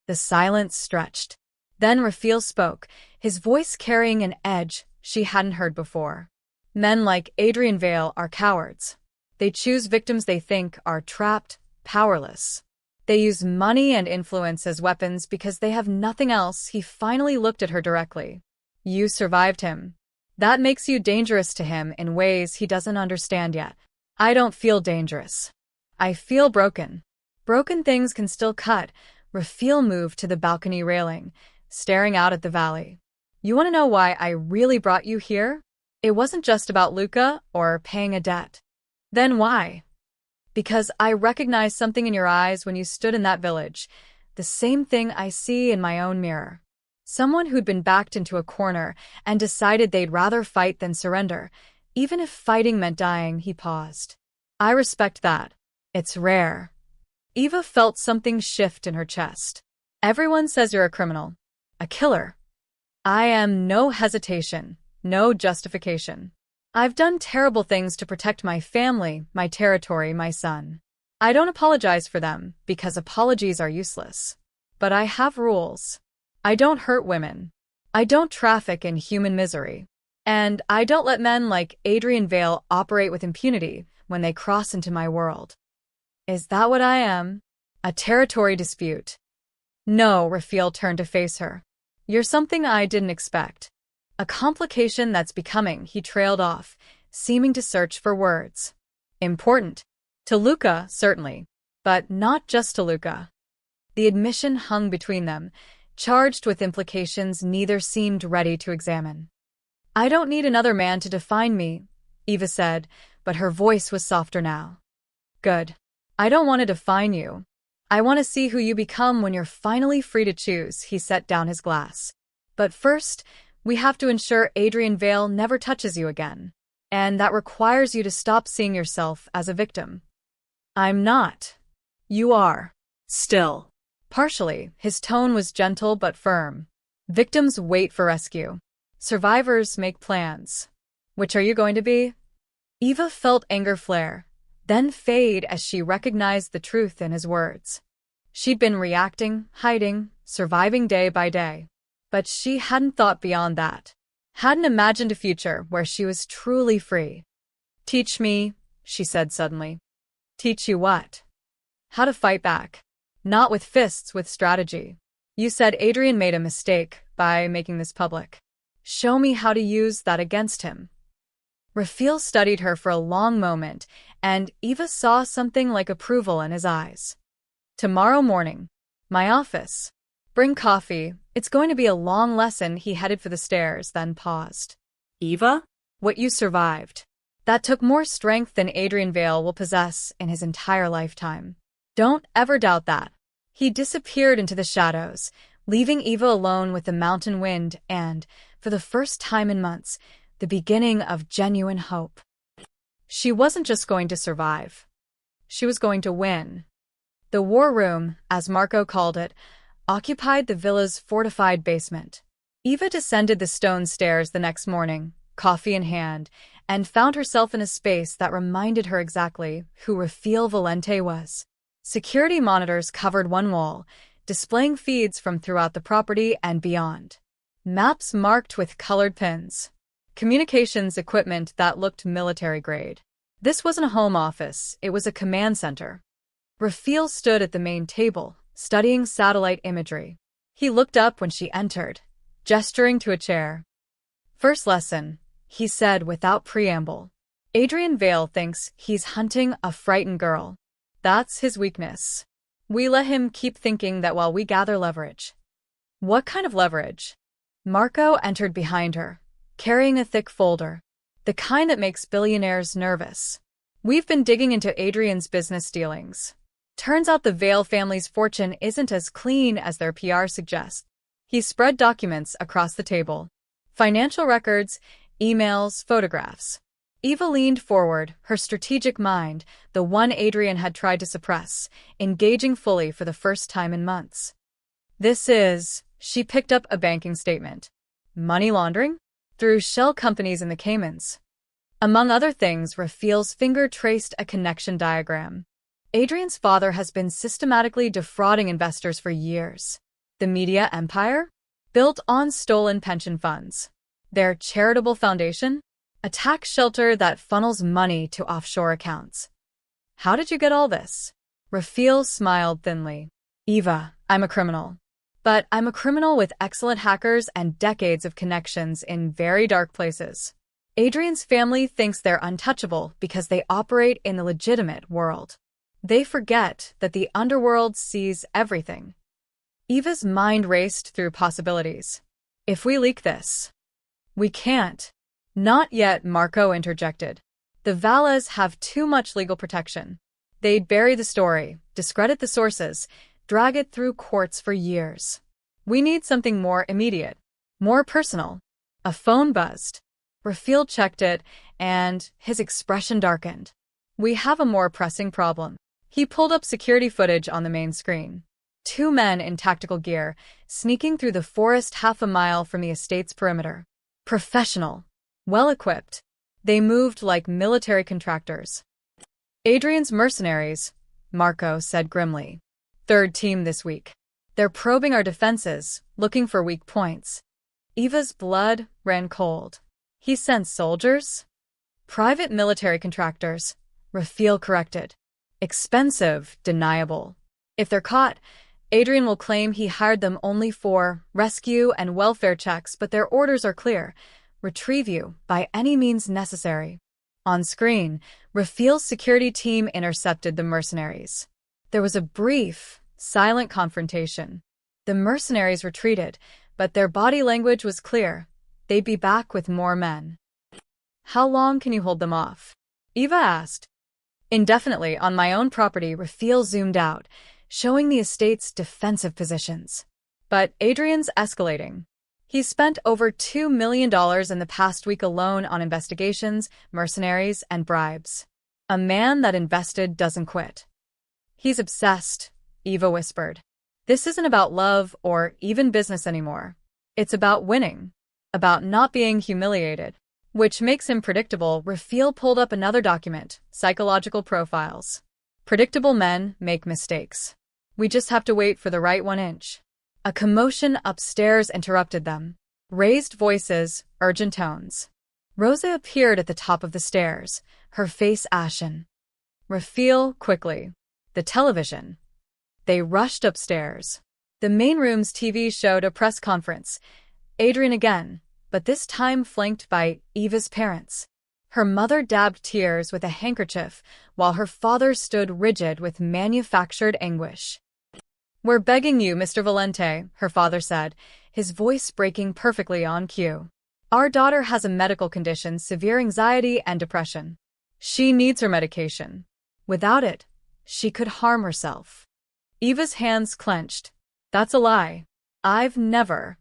The silence stretched. Then Rafiel spoke, his voice carrying an edge she hadn't heard before. Men like Adrian Vale are cowards. They choose victims they think are trapped, powerless. They use money and influence as weapons because they have nothing else. He finally looked at her directly. You survived him. That makes you dangerous to him in ways he doesn't understand yet. I don't feel dangerous. I feel broken. Broken things can still cut. Rafiel moved to the balcony railing, staring out at the valley. You want to know why I really brought you here? It wasn't just about Luca or paying a debt. Then why? Because I recognized something in your eyes when you stood in that village, the same thing I see in my own mirror. Someone who'd been backed into a corner and decided they'd rather fight than surrender, even if fighting meant dying. He paused. I respect that. It's rare. Eva felt something shift in her chest. Everyone says you're a criminal, a killer. I am no hesitation, no justification. I've done terrible things to protect my family, my territory, my son. I don't apologize for them, because apologies are useless. But I have rules. I don't hurt women. I don't traffic in human misery. And I don't let men like Adrian Vale operate with impunity when they cross into my world. Is that what I am? A territory dispute? No, Rafiel turned to face her. You're something I didn't expect. A complication that's becoming, he trailed off, seeming to search for words. Important. To Luca, certainly. But not just to Luca. The admission hung between them, charged with implications neither seemed ready to examine. I don't need another man to define me, Eva said, but her voice was softer now. Good. I don't want to define you. I want to see who you become when you're finally free to choose. He set down his glass. But first, we have to ensure Adrian Vale never touches you again. And that requires you to stop seeing yourself as a victim. I'm not. You are. Still. Partially, his tone was gentle but firm. Victims wait for rescue. Survivors make plans. Which are you going to be? Eva felt anger flare, then fade as she recognized the truth in his words. She'd been reacting, hiding, surviving day by day. But she hadn't thought beyond that. Hadn't imagined a future where she was truly free. Teach me, she said suddenly. Teach you what? How to fight back. Not with fists, with strategy. You said Adrian made a mistake by making this public. Show me how to use that against him. Rafiel studied her for a long moment, and Eva saw something like approval in his eyes. Tomorrow morning. My office. Bring coffee. It's going to be a long lesson. He headed for the stairs, then paused. Eva? What you survived. That took more strength than Adrian Vale will possess in his entire lifetime. Don't ever doubt that. He disappeared into the shadows, leaving Eva alone with the mountain wind and, for the first time in months, the beginning of genuine hope. She wasn't just going to survive. She was going to win. The war room, as Marco called it, occupied the villa's fortified basement. Eva descended the stone stairs the next morning, coffee in hand, and found herself in a space that reminded her exactly who Rafiel Valente was. Security monitors covered one wall, displaying feeds from throughout the property and beyond. Maps marked with colored pins. communications equipment that looked military-grade. This wasn't a home office, it was a command center. Rafael stood at the main table, studying satellite imagery. He looked up when she entered, gesturing to a chair. "First lesson," he said without preamble. "Adrian Vale thinks he's hunting a frightened girl. That's his weakness. We let him keep thinking that while we gather leverage." "What kind of leverage?" Marco entered behind her, carrying a thick folder. "The kind that makes billionaires nervous. We've been digging into Adrian's business dealings. Turns out the Vale family's fortune isn't as clean as their PR suggests." He spread documents across the table. Financial records, emails, photographs. Eva leaned forward, her strategic mind, the one Adrian had tried to suppress, engaging fully for the first time in months. She picked up a banking statement. "Money laundering? Through shell companies in the Caymans." Among other things, Rafael's finger traced a connection diagram. Adrian's father has been systematically defrauding investors for years. The media empire? Built on stolen pension funds. Their charitable foundation? A tax shelter that funnels money to offshore accounts. "How did you get all this?" Rafael smiled thinly. "Eva, I'm a criminal. But I'm a criminal with excellent hackers and decades of connections in very dark places. Adrian's family thinks they're untouchable because they operate in the legitimate world. They forget that the underworld sees everything." Eva's mind raced through possibilities. "If we leak this..." "We can't." "Not yet," Marco interjected. "The Valles have too much legal protection. They'd bury the story, discredit the sources, drag it through courts for years. We need something more immediate, more personal." A phone buzzed. Rafael checked it, and his expression darkened. "We have a more pressing problem." He pulled up security footage on the main screen. Two men in tactical gear, sneaking through the forest half a mile from the estate's perimeter. Professional. Well-equipped. They moved like military contractors. "Adrian's mercenaries," Marco said grimly. "Third team this week. They're probing our defenses, looking for weak points." Eva's blood ran cold. "He sent soldiers?" "Private military contractors," Rafael corrected. "Expensive, deniable. If they're caught, Adrian will claim he hired them only for rescue and welfare checks, but their orders are clear. Retrieve you by any means necessary." On screen, Rafael's security team intercepted the mercenaries. There was a brief, silent confrontation. The mercenaries retreated, but their body language was clear. They'd be back with more men. "How long can you hold them off?" Eva asked. "Indefinitely on my own property." Rafael zoomed out, showing the estate's defensive positions. "But Adrian's escalating. He's spent over $2 million in the past week alone on investigations, mercenaries, and bribes. A man that invested doesn't quit." "He's obsessed," Eva whispered. "This isn't about love or even business anymore. It's about winning, about not being humiliated." Which makes him predictable. Rafael pulled up another document, psychological profiles. "Predictable men make mistakes. We just have to wait for the right 1 inch." A commotion upstairs interrupted them. Raised voices, urgent tones. Rosa appeared at the top of the stairs, her face ashen. "Rafael, quickly. The television." They rushed upstairs. The main room's TV showed a press conference. Adrian again, but this time flanked by Eva's parents. Her mother dabbed tears with a handkerchief, while her father stood rigid with manufactured anguish. "We're begging you, Mr. Valente," her father said, his voice breaking perfectly on cue. "Our daughter has a medical condition, severe anxiety and depression. She needs her medication. Without it, she could harm herself." Eva's hands clenched. "That's a lie. I've never."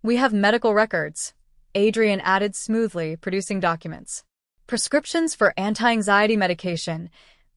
"We have medical records," Adrian added smoothly, producing documents. "Prescriptions for anti-anxiety medication,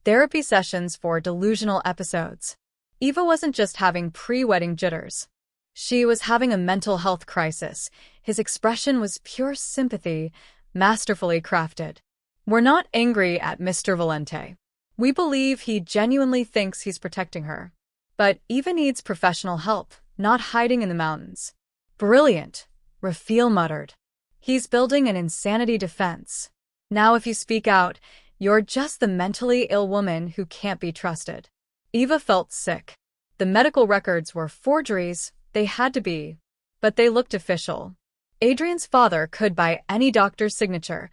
therapy sessions for delusional episodes." Eva wasn't just having pre-wedding jitters. She was having a mental health crisis. His expression was pure sympathy, masterfully crafted. "We're not angry at Mr. Valente. We believe he genuinely thinks he's protecting her. But Eva needs professional help, not hiding in the mountains." "Brilliant," Rafael muttered. He's building an insanity defense. Now if you speak out, you're just the mentally ill woman who can't be trusted. Eva felt sick. The medical records were forgeries, they had to be. But they looked official. Adrian's father could buy any doctor's signature,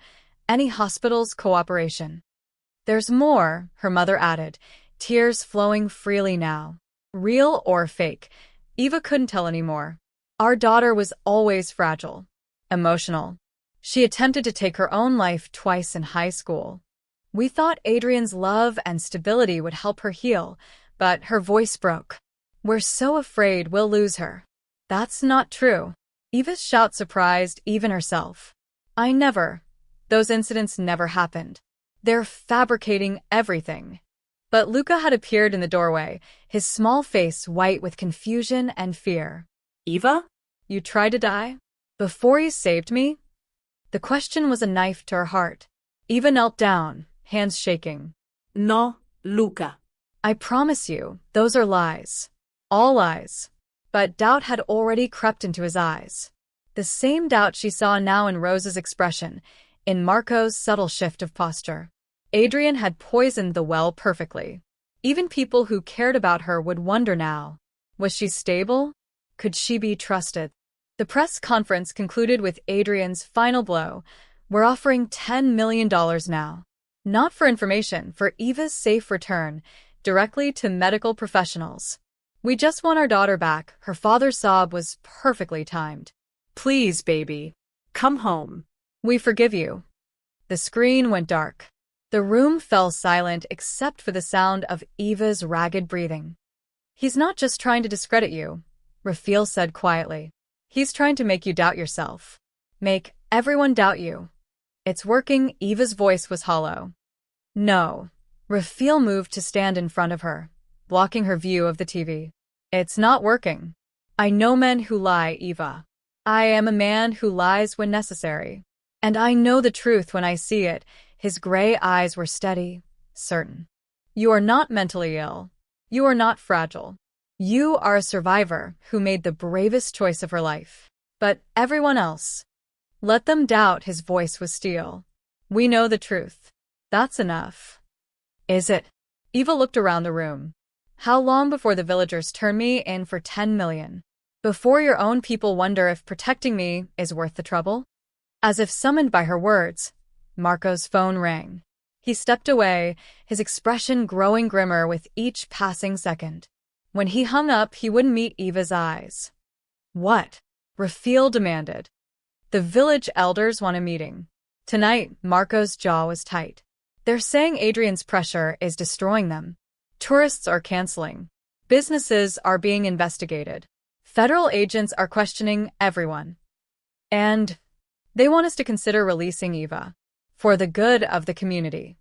any hospital's cooperation. There's more, her mother added, tears flowing freely now. Real or fake, Eva couldn't tell anymore. Our daughter was always fragile, emotional. She attempted to take her own life twice in high school. We thought Adrian's love and stability would help her heal, but her voice broke. We're so afraid we'll lose her. That's not true. Eva's shout surprised even herself. Those incidents never happened. They're fabricating everything. But Luca had appeared in the doorway, his small face white with confusion and fear. Eva? You tried to die? Before you saved me? The question was a knife to her heart. Eva knelt down, hands shaking. No, Luca. I promise you, those are lies. All lies. But doubt had already crept into his eyes. The same doubt she saw now in Rose's expression, in Marco's subtle shift of posture. Adrian had poisoned the well perfectly. Even people who cared about her would wonder now. Was she stable? Could she be trusted? The press conference concluded with Adrian's final blow. We're offering $10 million now. Not for information, for Eva's safe return, directly to medical professionals. We just want our daughter back. Her father's sob was perfectly timed. Please, baby. Come home. We forgive you. The screen went dark. The room fell silent except for the sound of Eva's ragged breathing. He's not just trying to discredit you, Rafael said quietly. He's trying to make you doubt yourself. Make everyone doubt you. It's working. Eva's voice was hollow. No. Rafael moved to stand in front of her, blocking her view of the TV. It's not working. I know men who lie, Eva. I am a man who lies when necessary. And I know the truth when I see it. His gray eyes were steady, certain. You are not mentally ill. You are not fragile. You are a survivor who made the bravest choice of her life. But everyone else. Let them doubt. His voice was steel. We know the truth. That's enough. Is it? Eva looked around the room. How long before the villagers turn me in for 10 million? Before your own people wonder if protecting me is worth the trouble? As if summoned by her words, Marco's phone rang. He stepped away, his expression growing grimmer with each passing second. When he hung up, he wouldn't meet Eva's eyes. What? Rafael demanded. The village elders want a meeting. Tonight, Marco's jaw was tight. They're saying Adrian's pressure is destroying them. Tourists are canceling. Businesses are being investigated. Federal agents are questioning everyone. And they want us to consider releasing Eva. For the good of the community.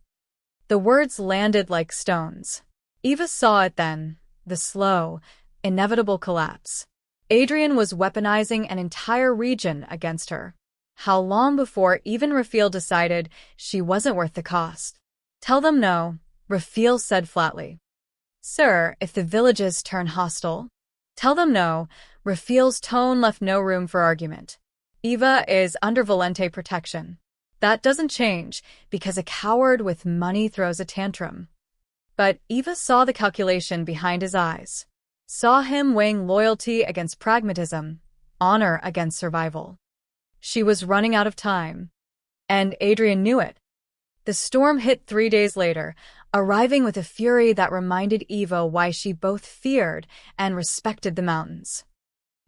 The words landed like stones. Eva saw it then, the slow, inevitable collapse. Adrian was weaponizing an entire region against her. How long before even Rafael decided she wasn't worth the cost? Tell them no, Rafael said flatly. Sir, if the villages turn hostile? Tell them no. Rafael's tone left no room for argument. Eva is under Valente protection. That doesn't change, because a coward with money throws a tantrum. But Eva saw the calculation behind his eyes. Saw him weighing loyalty against pragmatism, honor against survival. She was running out of time. And Adrian knew it. The storm hit 3 days later, arriving with a fury that reminded Eva why she both feared and respected the mountains.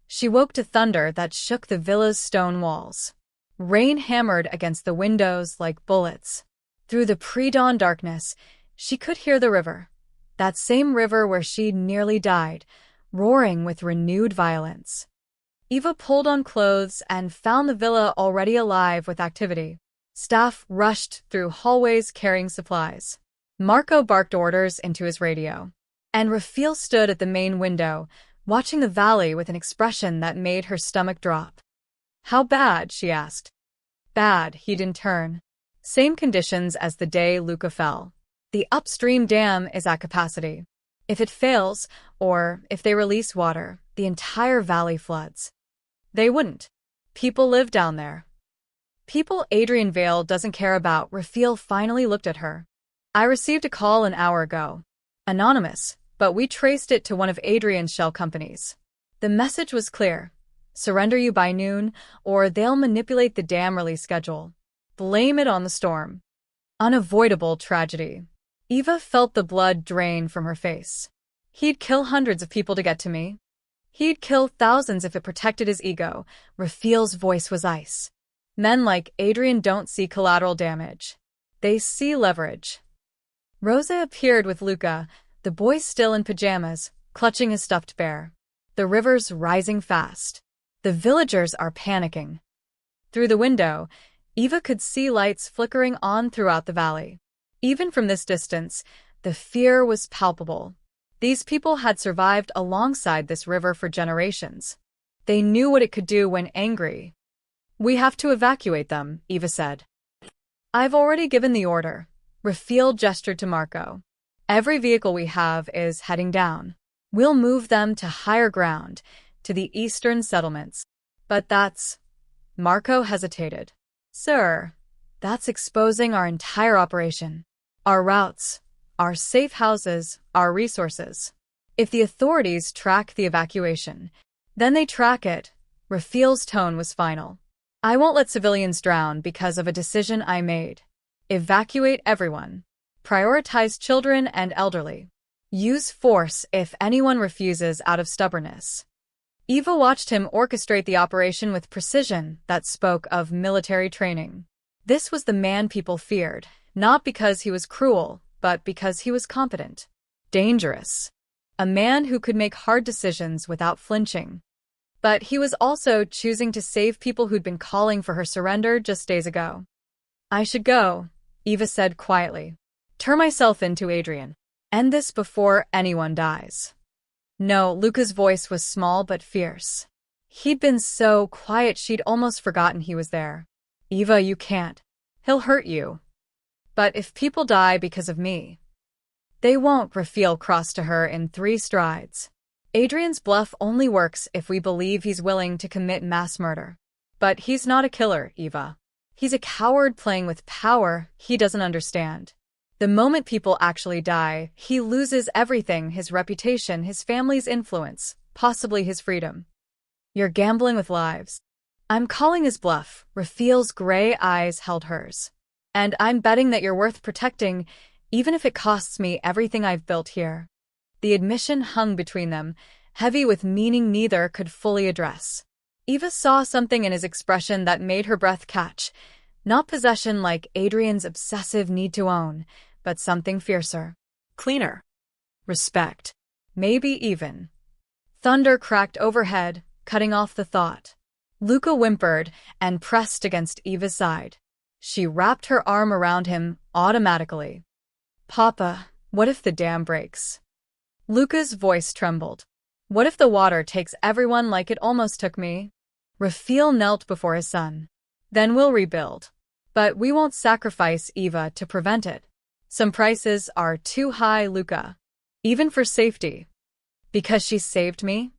She woke to thunder that shook the villa's stone walls. Rain hammered against the windows like bullets. Through the pre-dawn darkness, she could hear the river, that same river where she'd nearly died, roaring with renewed violence. Eva pulled on clothes and found the villa already alive with activity. Staff rushed through hallways carrying supplies. Marco barked orders into his radio. And Rafael stood at the main window, watching the valley with an expression that made her stomach drop. How bad? She asked. Bad, he didn't turn. Same conditions as the day Luca fell. The upstream dam is at capacity. If it fails, or if they release water, the entire valley floods. They wouldn't. People live down there. People Adrian Vale doesn't care about. Raphael finally looked at her. I received a call an hour ago. Anonymous, but we traced it to one of Adrian's shell companies. The message was clear. Surrender you by noon, or they'll manipulate the dam release schedule. Blame it on the storm. Unavoidable tragedy. Eva felt the blood drain from her face. He'd kill hundreds of people to get to me. He'd kill thousands if it protected his ego. Raphael's voice was ice. Men like Adrian don't see collateral damage. They see leverage. Rosa appeared with Luca, the boy still in pajamas, clutching his stuffed bear. The river's rising fast. The villagers are panicking. Through the window, Eva could see lights flickering on throughout the valley. Even from this distance, the fear was palpable. These people had survived alongside this river for generations. They knew what it could do when angry. We have to evacuate them, Eva said. I've already given the order. Raphael gestured to Marco. Every vehicle we have is heading down. We'll move them to higher ground, to the eastern settlements. But that's... Marco hesitated. Sir, that's exposing our entire operation. Our routes, our safe houses, our resources. If the authorities track the evacuation, then they track it. Raphael's tone was final. I won't let civilians drown because of a decision I made. Evacuate everyone. Prioritize children and elderly. Use force if anyone refuses out of stubbornness. Eva watched him orchestrate the operation with precision that spoke of military training. This was the man people feared, not because he was cruel, but because he was competent. Dangerous. A man who could make hard decisions without flinching. But he was also choosing to save people who'd been calling for her surrender just days ago. I should go, Eva said quietly. Turn myself into Adrian. End this before anyone dies. No, Luca's voice was small but fierce. He'd been so quiet she'd almost forgotten he was there. Eva, you can't. He'll hurt you. But if people die because of me... They won't, Raphael crossed to her in 3 strides. Adrian's bluff only works if we believe he's willing to commit mass murder. But he's not a killer, Eva. He's a coward playing with power he doesn't understand. The moment people actually die, he loses everything, his reputation, his family's influence, possibly his freedom. You're gambling with lives. I'm calling his bluff. Raphael's gray eyes held hers. And I'm betting that you're worth protecting, even if it costs me everything I've built here. The admission hung between them, heavy with meaning neither could fully address. Eva saw something in his expression that made her breath catch. Not possession like Adrian's obsessive need to own, but something fiercer. Cleaner. Respect. Maybe even. Thunder cracked overhead, cutting off the thought. Luca whimpered and pressed against Eva's side. She wrapped her arm around him automatically. Papa, what if the dam breaks? Luca's voice trembled. What if the water takes everyone like it almost took me? Raphael knelt before his son. Then we'll rebuild. But we won't sacrifice Eva to prevent it. Some prices are too high, Luca. Even for safety. Because she saved me?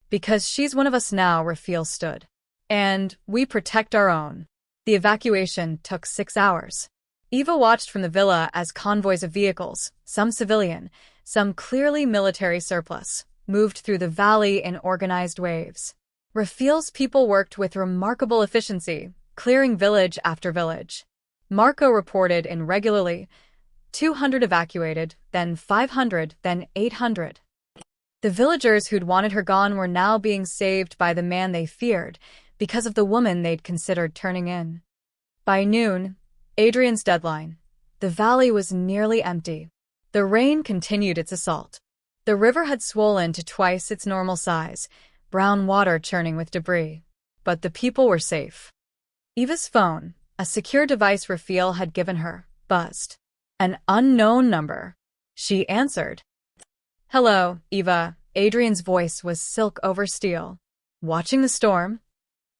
Because she's one of us now, Raphael stood. And we protect our own. The evacuation took 6 hours. Eva watched from the villa as convoys of vehicles, some civilian, some clearly military surplus, moved through the valley in organized waves. Raphael's people worked with remarkable efficiency, clearing village after village. Marco reported in regularly, 200 evacuated, then 500, then 800. The villagers who'd wanted her gone were now being saved by the man they feared, because of the woman they'd considered turning in. By noon, Adrian's deadline, the valley was nearly empty. The rain continued its assault. The river had swollen to twice its normal size, brown water churning with debris. But the people were safe. Eva's phone, a secure device Raphael had given her, buzzed. An unknown number. She answered. Hello, Eva. Adrian's voice was silk over steel. Watching the storm?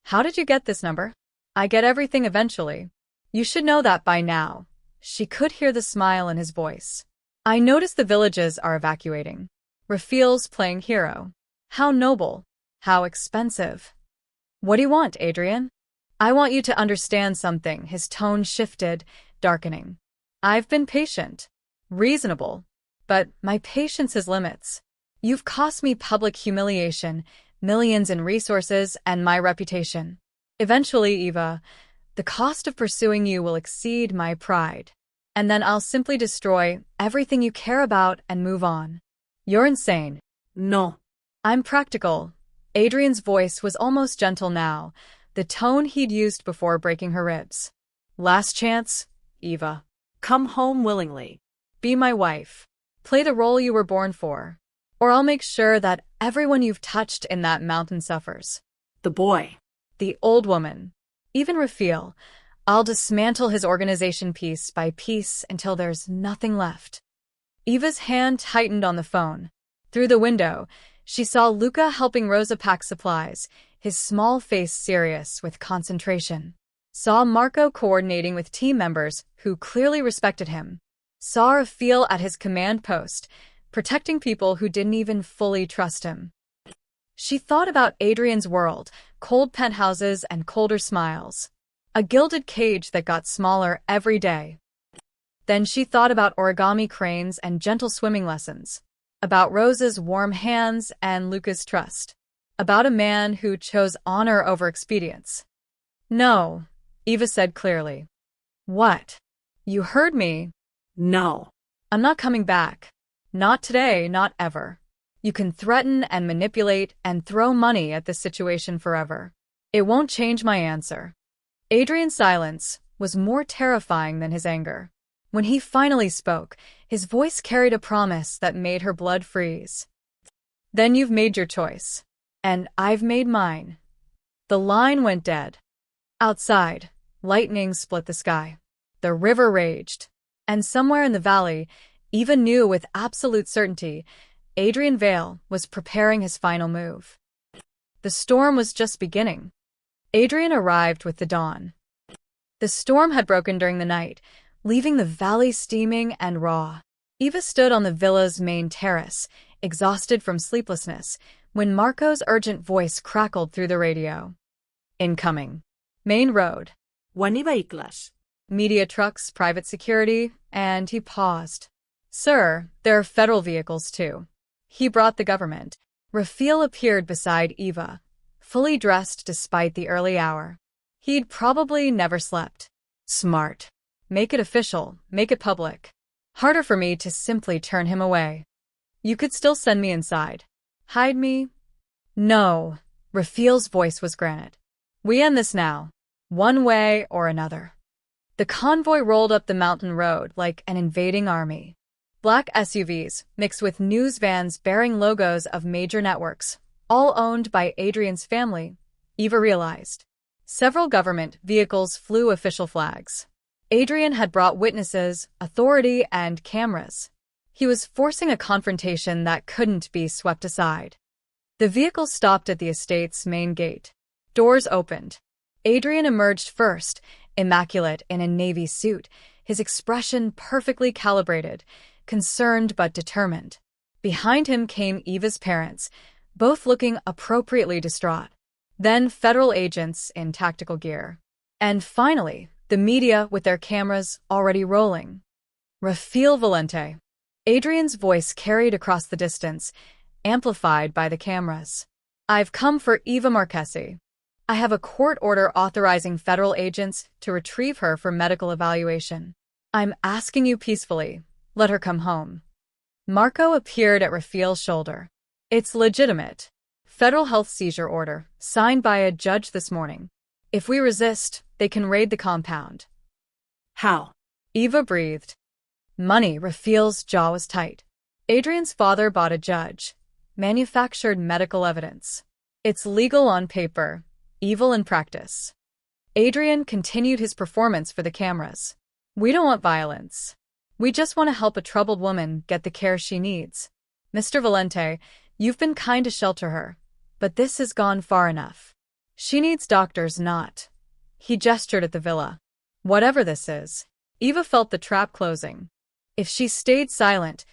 How did you get this number? I get everything eventually. You should know that by now. She could hear the smile in his voice. I noticed the villages are evacuating. Raphael's playing hero. How noble. How expensive. What do you want, Adrian? I want you to understand something. His tone shifted, darkening. I've been patient, reasonable, but my patience has limits. You've cost me public humiliation, millions in resources, and my reputation. Eventually, Eva, the cost of pursuing you will exceed my pride. And then I'll simply destroy everything you care about and move on. You're insane. No. I'm practical. Adrian's voice was almost gentle now, the tone he'd used before breaking her ribs. Last chance, Eva. Come home willingly. Be my wife. Play the role you were born for. Or I'll make sure that everyone you've touched in that mountain suffers. The boy. The old woman. Even Rafael. I'll dismantle his organization piece by piece until there's nothing left. Eva's hand tightened on the phone. Through the window, she saw Luca helping Rosa pack supplies, his small face serious with concentration. Saw Marco coordinating with team members who clearly respected him. Saw Rafael at his command post, protecting people who didn't even fully trust him. She thought about Adrian's world, cold penthouses and colder smiles. A gilded cage that got smaller every day. Then she thought about origami cranes and gentle swimming lessons. About Rosa's warm hands and Luca's trust. About a man who chose honor over expedience. No, Eva said clearly. What? You heard me. No. I'm not coming back. Not today, not ever. You can threaten and manipulate and throw money at this situation forever. It won't change my answer. Adrian's silence was more terrifying than his anger. When he finally spoke, his voice carried a promise that made her blood freeze. Then you've made your choice. And I've made mine. The line went dead. Outside, lightning split the sky. The river raged. And somewhere in the valley, Eva knew with absolute certainty, Adrian Vale was preparing his final move. The storm was just beginning. Adrian arrived with the dawn. The storm had broken during the night, leaving the valley steaming and raw. Eva stood on the villa's main terrace, exhausted from sleeplessness, when Marco's urgent voice crackled through the radio. Incoming. Main road. Wani vehicles. Media trucks, private security, and he paused. Sir, there are federal vehicles too. He brought the government. Rafael appeared beside Eva, fully dressed despite the early hour. He'd probably never slept. Smart. Make it official, make it public. Harder for me to simply turn him away. You could still send me inside. Hide me? No. Rafael's voice was granite. We end this now. One way or another. The convoy rolled up the mountain road like an invading army. Black SUVs mixed with news vans bearing logos of major networks, all owned by Adrian's family, Eva realized. Several government vehicles flew official flags. Adrian had brought witnesses, authority, and cameras. He was forcing a confrontation that couldn't be swept aside. The vehicle stopped at the estate's main gate. Doors opened. Adrian emerged first, immaculate in a navy suit, his expression perfectly calibrated, concerned but determined. Behind him came Eva's parents, both looking appropriately distraught. Then federal agents in tactical gear. And finally, the media with their cameras already rolling. Rafael Valente. Adrian's voice carried across the distance, amplified by the cameras. I've come for Eva Marchesi. I have a court order authorizing federal agents to retrieve her for medical evaluation. I'm asking you peacefully, let her come home. Marco appeared at Rafael's shoulder. It's legitimate. Federal health seizure order, signed by a judge this morning. If we resist, they can raid the compound. How? Eva breathed. Money. Rafael's jaw was tight. Adrian's father bought a judge. Manufactured medical evidence. It's legal on paper, evil in practice. Adrian continued his performance for the cameras. We don't want violence. We just want to help a troubled woman get the care she needs. Mr. Valente, you've been kind to shelter her, but this has gone far enough. She needs doctors, not. He gestured at the villa. Whatever this is. Eva felt the trap closing. If she stayed silent,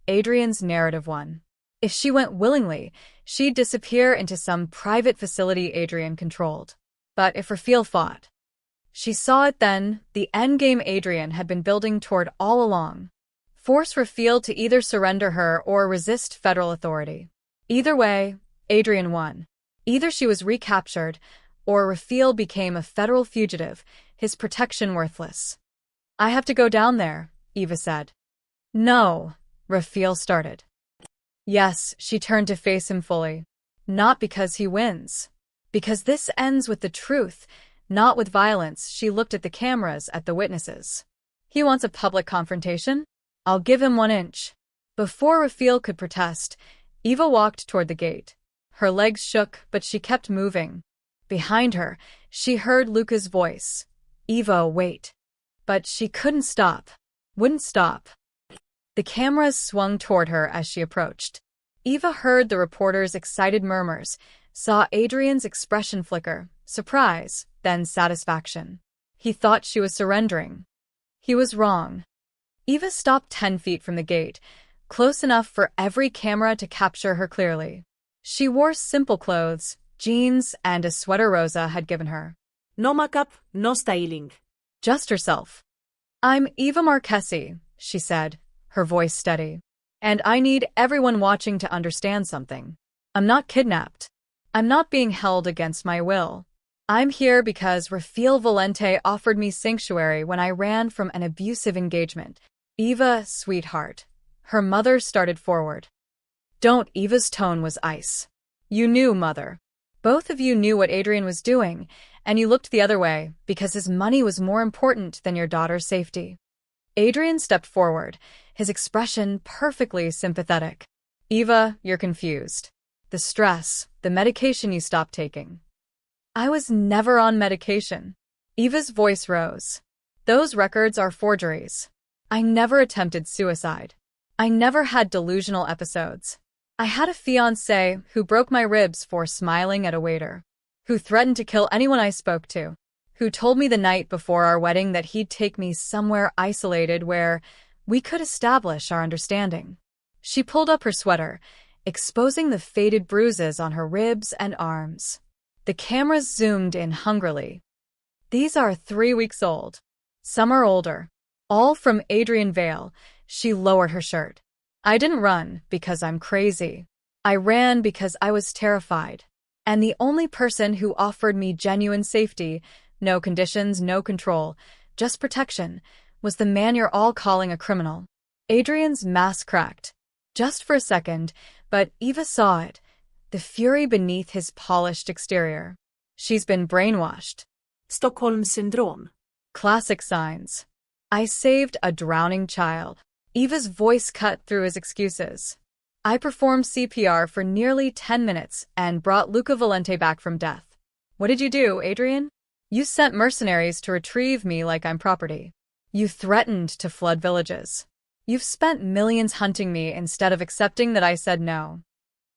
Adrian's narrative won. If she went willingly, she'd disappear into some private facility Adrian controlled. But if Rafael fought, she saw it then, the endgame Adrian had been building toward all along. Force Rafael to either surrender her or resist federal authority. Either way, Adrian won. Either she was recaptured, or Rafael became a federal fugitive, his protection worthless. I have to go down there, Eva said. No, Rafael started. Yes, she turned to face him fully. Not because he wins. Because this ends with the truth, not with violence. She looked at the cameras, at the witnesses. He wants a public confrontation? I'll give him 1 inch. Before Rafael could protest, Eva walked toward the gate. Her legs shook, but she kept moving. Behind her, she heard Luca's voice. Eva, wait. But she couldn't stop. Wouldn't stop. The cameras swung toward her as she approached. Eva heard the reporters' excited murmurs, saw Adrian's expression flicker, surprise, then satisfaction. He thought she was surrendering. He was wrong. Eva stopped 10 feet from the gate, close enough for every camera to capture her clearly. She wore simple clothes, jeans, and a sweater Rosa had given her. No makeup, no styling. Just herself. I'm Eva Marchesi, she said, her voice steady. And I need everyone watching to understand something. I'm not kidnapped. I'm not being held against my will. I'm here because Rafael Valente offered me sanctuary when I ran from an abusive engagement. Eva, sweetheart. Her mother started forward. Don't. Eva's tone was ice. You knew, mother. Both of you knew what Adrian was doing, and you looked the other way because his money was more important than your daughter's safety. Adrian stepped forward, his expression perfectly sympathetic. Eva, you're confused. The stress, the medication you stopped taking. I was never on medication. Eva's voice rose. Those records are forgeries. I never attempted suicide. I never had delusional episodes. I had a fiancé who broke my ribs for smiling at a waiter, who threatened to kill anyone I spoke to, who told me the night before our wedding that he'd take me somewhere isolated where we could establish our understanding. She pulled up her sweater, exposing the faded bruises on her ribs and arms. The cameras zoomed in hungrily. These are 3 weeks old. Some are older. All from Adrian Vale. She lowered her shirt. I didn't run because I'm crazy. I ran because I was terrified. And the only person who offered me genuine safety, no conditions, no control, just protection, was the man you're all calling a criminal. Adrian's mask cracked. Just for a second, but Eva saw it, the fury beneath his polished exterior. She's been brainwashed. Stockholm Syndrome. Classic signs. I saved a drowning child. Eva's voice cut through his excuses. I performed CPR for nearly 10 minutes and brought Luca Valente back from death. What did you do, Adrian? You sent mercenaries to retrieve me like I'm property. You threatened to flood villages. You've spent millions hunting me instead of accepting that I said no.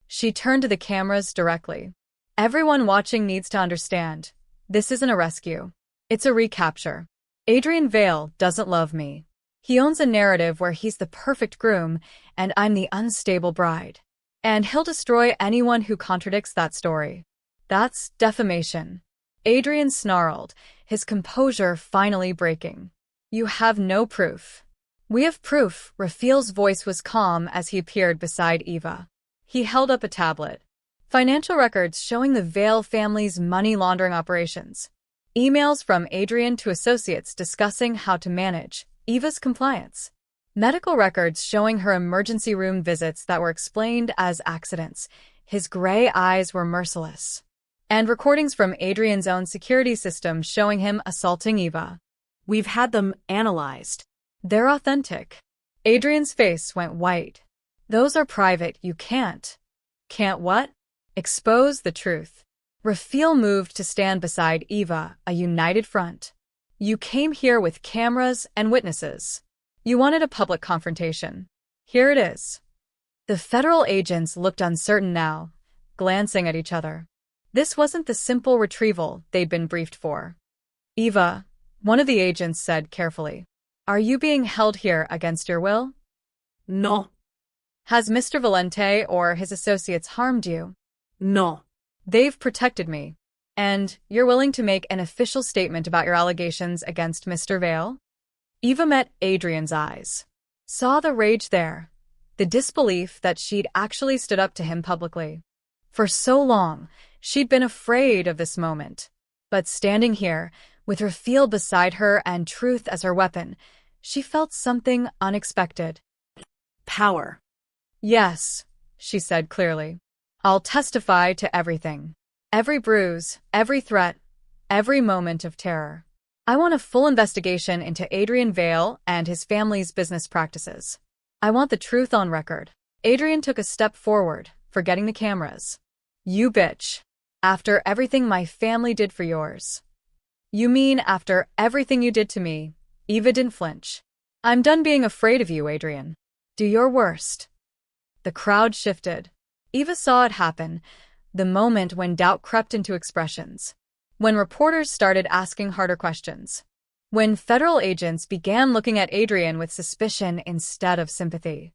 She turned to the cameras directly. Everyone watching needs to understand. This isn't a rescue. It's a recapture. Adrian Vale doesn't love me. He owns a narrative where he's the perfect groom and I'm the unstable bride. And he'll destroy anyone who contradicts that story. That's defamation. Adrian snarled, his composure finally breaking. You have no proof. We have proof. Rafael's voice was calm as he appeared beside Eva. He held up a tablet. Financial records showing the Vale family's money laundering operations. Emails from Adrian to associates discussing how to manage Eva's compliance. Medical records showing her emergency room visits that were explained as accidents. His gray eyes were merciless. And recordings from Adrian's own security system showing him assaulting Eva. We've had them analyzed. They're authentic. Adrian's face went white. Those are private. You can't. Can't what? Expose the truth. Rafael moved to stand beside Eva, a united front. You came here with cameras and witnesses. You wanted a public confrontation. Here it is. The federal agents looked uncertain now, glancing at each other. This wasn't the simple retrieval they'd been briefed for. Eva, one of the agents said carefully, are you being held here against your will? No. Has Mr. Valente or his associates harmed you? No. They've protected me. And you're willing to make an official statement about your allegations against Mr. Vale? Eva met Adrian's eyes. Saw the rage there, the disbelief that she'd actually stood up to him publicly. For so long, she'd been afraid of this moment. But standing here, with Raphael beside her and truth as her weapon, she felt something unexpected. Power. Yes, she said clearly. I'll testify to everything. Every bruise, every threat, every moment of terror. I want a full investigation into Adrian Vale and his family's business practices. I want the truth on record. Adrian took a step forward, forgetting the cameras. You bitch. After everything my family did for yours. You mean after everything you did to me? Eva didn't flinch. I'm done being afraid of you, Adrian. Do your worst. The crowd shifted. Eva saw it happen, the moment when doubt crept into expressions. When reporters started asking harder questions. When federal agents began looking at Adrian with suspicion instead of sympathy.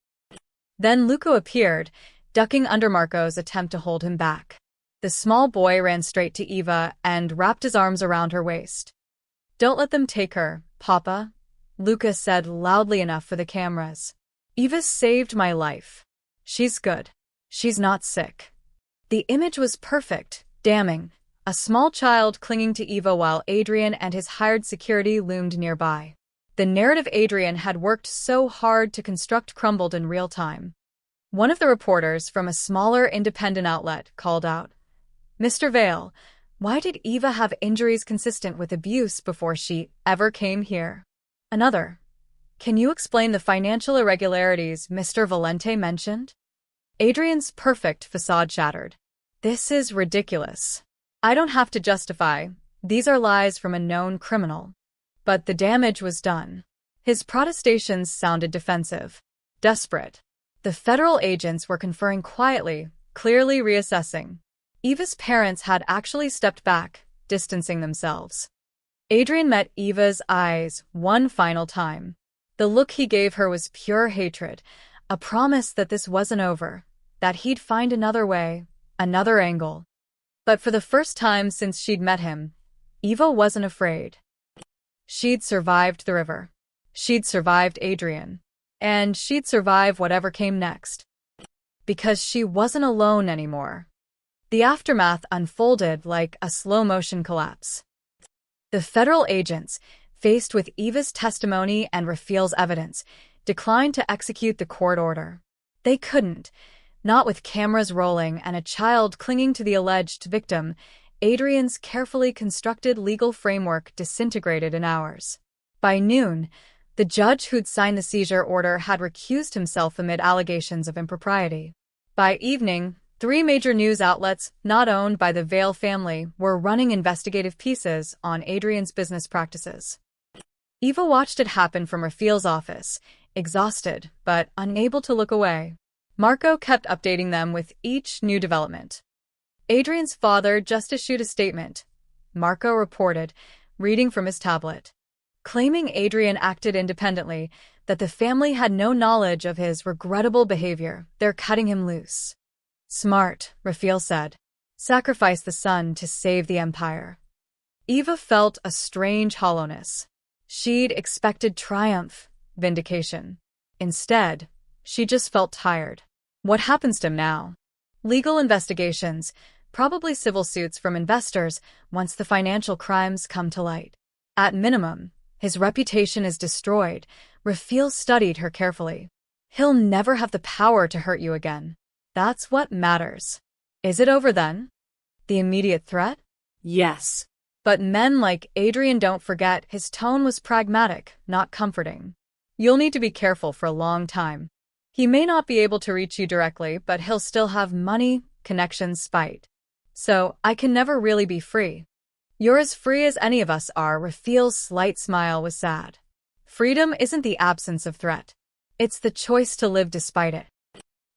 Then Luca appeared, ducking under Marco's attempt to hold him back. The small boy ran straight to Eva and wrapped his arms around her waist. Don't let them take her, Papa, Luca said loudly enough for the cameras. Eva saved my life. She's good. She's not sick. The image was perfect, damning. A small child clinging to Eva while Adrian and his hired security loomed nearby. The narrative Adrian had worked so hard to construct crumbled in real time. One of the reporters from a smaller independent outlet called out, Mr. Vale, why did Eva have injuries consistent with abuse before she ever came here? Another, can you explain the financial irregularities Mr. Valente mentioned? Adrian's perfect facade shattered. This is ridiculous. I don't have to justify. These are lies from a known criminal. But the damage was done. His protestations sounded defensive, desperate. The federal agents were conferring quietly, clearly reassessing. Eva's parents had actually stepped back, distancing themselves. Adrian met Eva's eyes one final time. The look he gave her was pure hatred, a promise that this wasn't over, that he'd find another way, another angle. But for the first time since she'd met him, Eva wasn't afraid. She'd survived the river. She'd survived Adrian. And she'd survive whatever came next. Because she wasn't alone anymore. The aftermath unfolded like a slow-motion collapse. The federal agents, faced with Eva's testimony and Raphael's evidence, declined to execute the court order. They couldn't. Not with cameras rolling and a child clinging to the alleged victim. Adrian's carefully constructed legal framework disintegrated in hours. By noon, the judge who'd signed the seizure order had recused himself amid allegations of impropriety. By evening, 3 major news outlets, not owned by the Vale family, were running investigative pieces on Adrian's business practices. Eva watched it happen from Raphael's office, exhausted but unable to look away. Marco kept updating them with each new development. Adrian's father just issued a statement, Marco reported, reading from his tablet. Claiming Adrian acted independently, that the family had no knowledge of his regrettable behavior. They're cutting him loose. Smart, Raphael said. Sacrifice the son to save the empire. Eva felt a strange hollowness. She'd expected triumph, vindication. Instead, she just felt tired. What happens to him now? Legal investigations, probably civil suits from investors once the financial crimes come to light. At minimum, his reputation is destroyed. Raphael studied her carefully. He'll never have the power to hurt you again. That's what matters. Is it over then? The immediate threat? Yes. But men like Adrian don't forget. His tone was pragmatic, not comforting. You'll need to be careful for a long time. He may not be able to reach you directly, but he'll still have money, connections, spite. So, I can never really be free. You're as free as any of us are. Raphael's slight smile was sad. Freedom isn't the absence of threat. It's the choice to live despite it.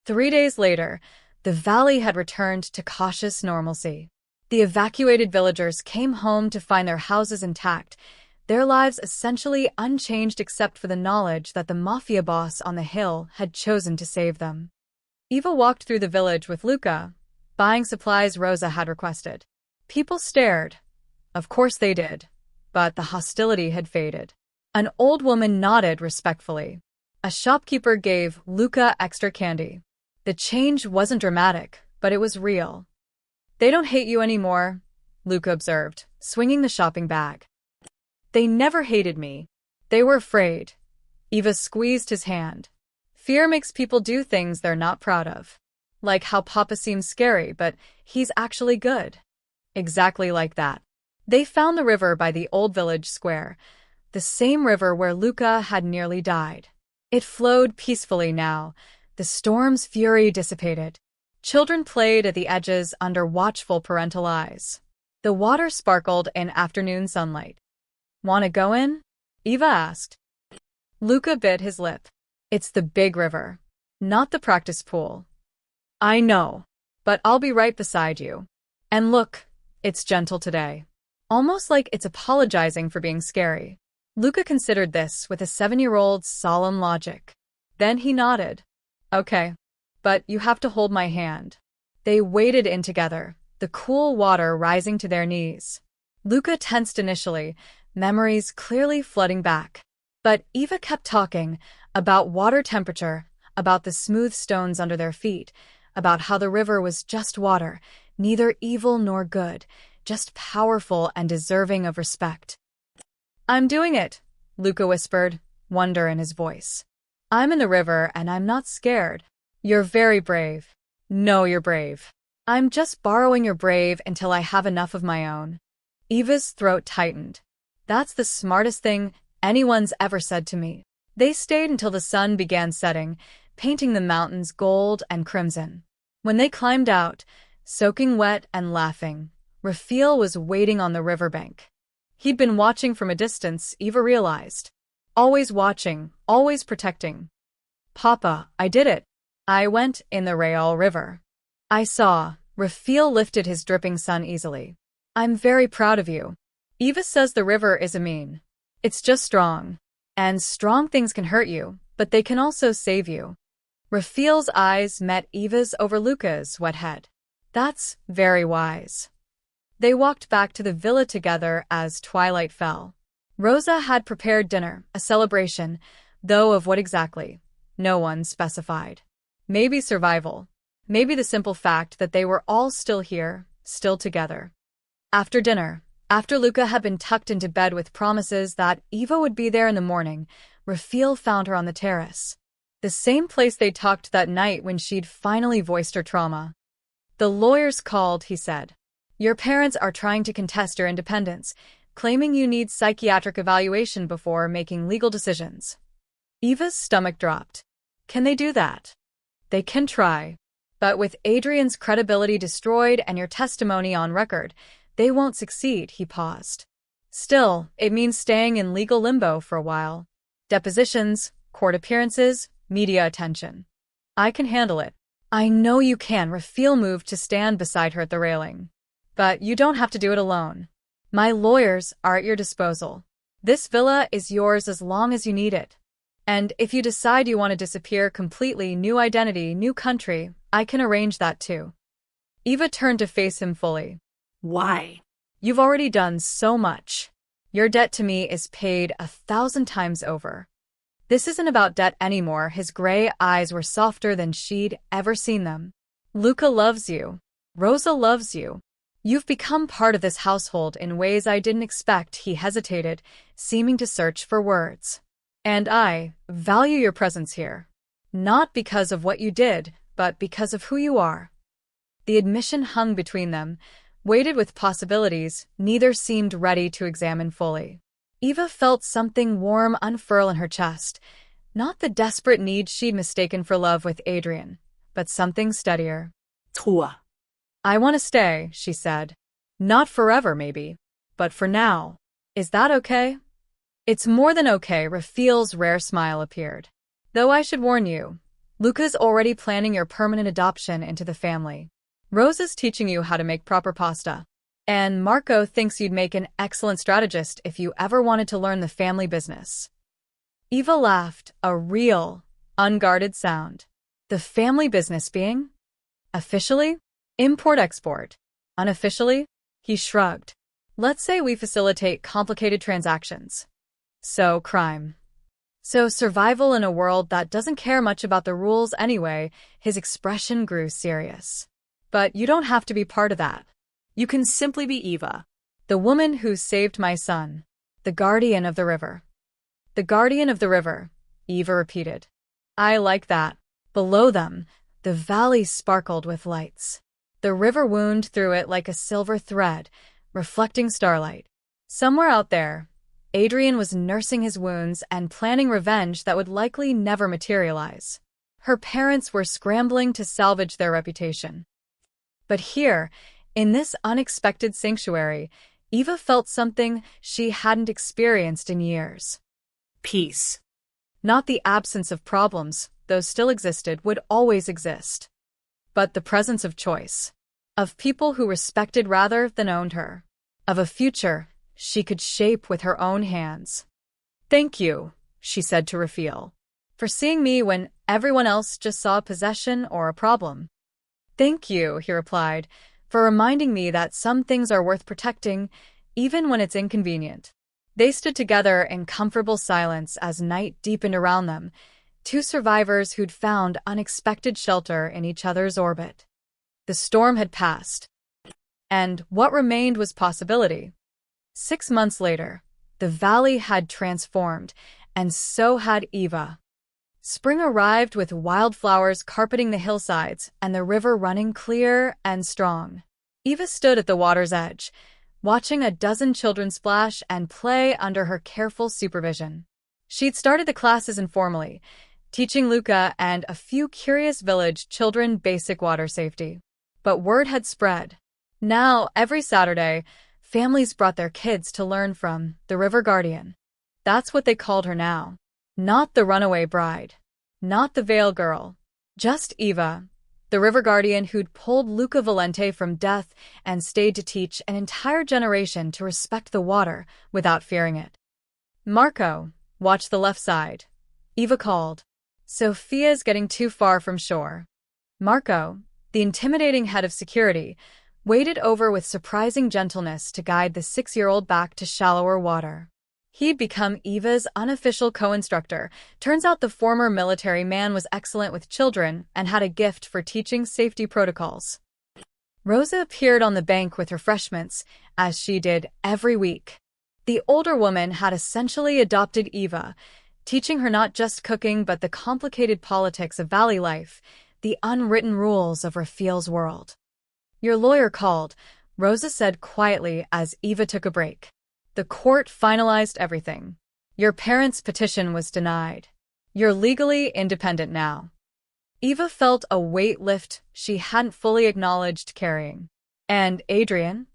3 days later, the valley had returned to cautious normalcy. The evacuated villagers came home to find their houses intact, their lives essentially unchanged except for the knowledge that the Mafia boss on the hill had chosen to save them. Eva walked through the village with Luca, buying supplies Rosa had requested. People stared. Of course they did. But the hostility had faded. An old woman nodded respectfully. A shopkeeper gave Luca extra candy. The change wasn't dramatic, but it was real. They don't hate you anymore, Luca observed, swinging the shopping bag. They never hated me. They were afraid. Eva squeezed his hand. Fear makes people do things they're not proud of. Like how Papa seems scary, but he's actually good. Exactly like that. They found the river by the old village square, the same river where Luca had nearly died. It flowed peacefully now. The storm's fury dissipated. Children played at the edges under watchful parental eyes. The water sparkled in afternoon sunlight. "Want to go in?" Eva asked. Luca bit his lip. "It's the big river, not the practice pool." "I know, but I'll be right beside you. And look, it's gentle today." Almost like it's apologizing for being scary. Luca considered this with a 7-year-old's solemn logic. Then he nodded. "Okay, but you have to hold my hand." They waded in together, the cool water rising to their knees. Luca tensed initially, memories clearly flooding back. But Eva kept talking about water temperature, about the smooth stones under their feet, about how the river was just water, neither evil nor good, just powerful and deserving of respect. "I'm doing it," Luca whispered, wonder in his voice. "I'm in the river and I'm not scared." "You're very brave." "No, you're brave." "I'm just borrowing your brave until I have enough of my own." Eva's throat tightened. "That's the smartest thing anyone's ever said to me." They stayed until the sun began setting, painting the mountains gold and crimson. When they climbed out, soaking wet and laughing, Raphael was waiting on the riverbank. He'd been watching from a distance, Eva realized. Always watching, always protecting. "Papa, I did it. I went in the Real River." "I saw." Raphael lifted his dripping son easily. "I'm very proud of you." "Eva says the river isn't mean. It's just strong. And strong things can hurt you, but they can also save you." Raphael's eyes met Eva's over Luca's wet head. "That's very wise." They walked back to the villa together as twilight fell. Rosa had prepared dinner, a celebration, though of what exactly? No one specified. Maybe survival. Maybe the simple fact that they were all still here, still together. After dinner, after Luca had been tucked into bed with promises that Eva would be there in the morning, Raphael found her on the terrace. The same place they talked that night when she'd finally voiced her trauma. "The lawyers called," he said. "Your parents are trying to contest your independence, claiming you need psychiatric evaluation before making legal decisions." Eva's stomach dropped. Can they do that? They can try. But with Adrian's credibility destroyed and your testimony on record, they won't succeed, he paused. Still, it means staying in legal limbo for a while. Depositions, court appearances, media attention. I can handle it. I know you can. Raphael moved to stand beside her at the railing. But you don't have to do it alone. My lawyers are at your disposal. This villa is yours as long as you need it. And if you decide you want to disappear completely, new identity, new country, I can arrange that too. Eva turned to face him fully. Why? You've already done so much. Your debt to me is paid 1,000 times over. This isn't about debt anymore. His gray eyes were softer than she'd ever seen them. Luca loves you. Rosa loves you. You've become part of this household in ways I didn't expect. He hesitated, seeming to search for words. And I value your presence here. Not because of what you did, but because of who you are. The admission hung between them, weighted with possibilities neither seemed ready to examine fully. Eva felt something warm unfurl in her chest, not the desperate need she'd mistaken for love with Adrian, but something steadier. Tua. I want to stay, she said. Not forever, maybe, but for now. Is that okay? It's more than okay. Raphael's rare smile appeared. Though I should warn you, Luca's already planning your permanent adoption into the family. Rosa's teaching you how to make proper pasta. And Marco thinks you'd make an excellent strategist if you ever wanted to learn the family business. Eva laughed, a real, unguarded sound. The family business being? Officially? Import-export. Unofficially? He shrugged. Let's say we facilitate complicated transactions. So, crime. So, survival in a world that doesn't care much about the rules anyway. His expression grew serious. But you don't have to be part of that. You can simply be Eva. The woman who saved my son. The guardian of the river. The guardian of the river, Eva repeated. I like that. Below them, the valley sparkled with lights. The river wound through it like a silver thread, reflecting starlight. Somewhere out there, Adrian was nursing his wounds and planning revenge that would likely never materialize. Her parents were scrambling to salvage their reputation. But here, in this unexpected sanctuary, Eva felt something she hadn't experienced in years. Peace. Not the absence of problems, those still existed, would always exist. But the presence of choice. Of people who respected rather than owned her. Of a future she could shape with her own hands. Thank you, she said to Raphael, for seeing me when everyone else just saw a possession or a problem. Thank you, he replied, for reminding me that some things are worth protecting, even when it's inconvenient. They stood together in comfortable silence as night deepened around them, two survivors who'd found unexpected shelter in each other's orbit. The storm had passed, and what remained was possibility. 6 months later, the valley had transformed, and so had Eva. Spring arrived with wildflowers carpeting the hillsides and the river running clear and strong. Eva stood at the water's edge, watching a dozen children splash and play under her careful supervision. She'd started the classes informally, teaching Luca and a few curious village children basic water safety. But word had spread. Now, every Saturday, families brought their kids to learn from the River Guardian. That's what they called her now. Not the runaway bride. Not the veil girl. Just Eva, the River Guardian who'd pulled Luca Valente from death and stayed to teach an entire generation to respect the water without fearing it. Marco, watch the left side, Eva called. Sophia's getting too far from shore. Marco, the intimidating head of security, waded over with surprising gentleness to guide the 6-year-old back to shallower water. He'd become Eva's unofficial co-instructor. Turns out the former military man was excellent with children and had a gift for teaching safety protocols. Rosa appeared on the bank with refreshments, as she did every week. The older woman had essentially adopted Eva, teaching her not just cooking but the complicated politics of valley life, the unwritten rules of Raphael's world. Your lawyer called, Rosa said quietly as Eva took a break. The court finalized everything. Your parents' petition was denied. You're legally independent now. Eva felt a weight lift she hadn't fully acknowledged carrying. And Adrian?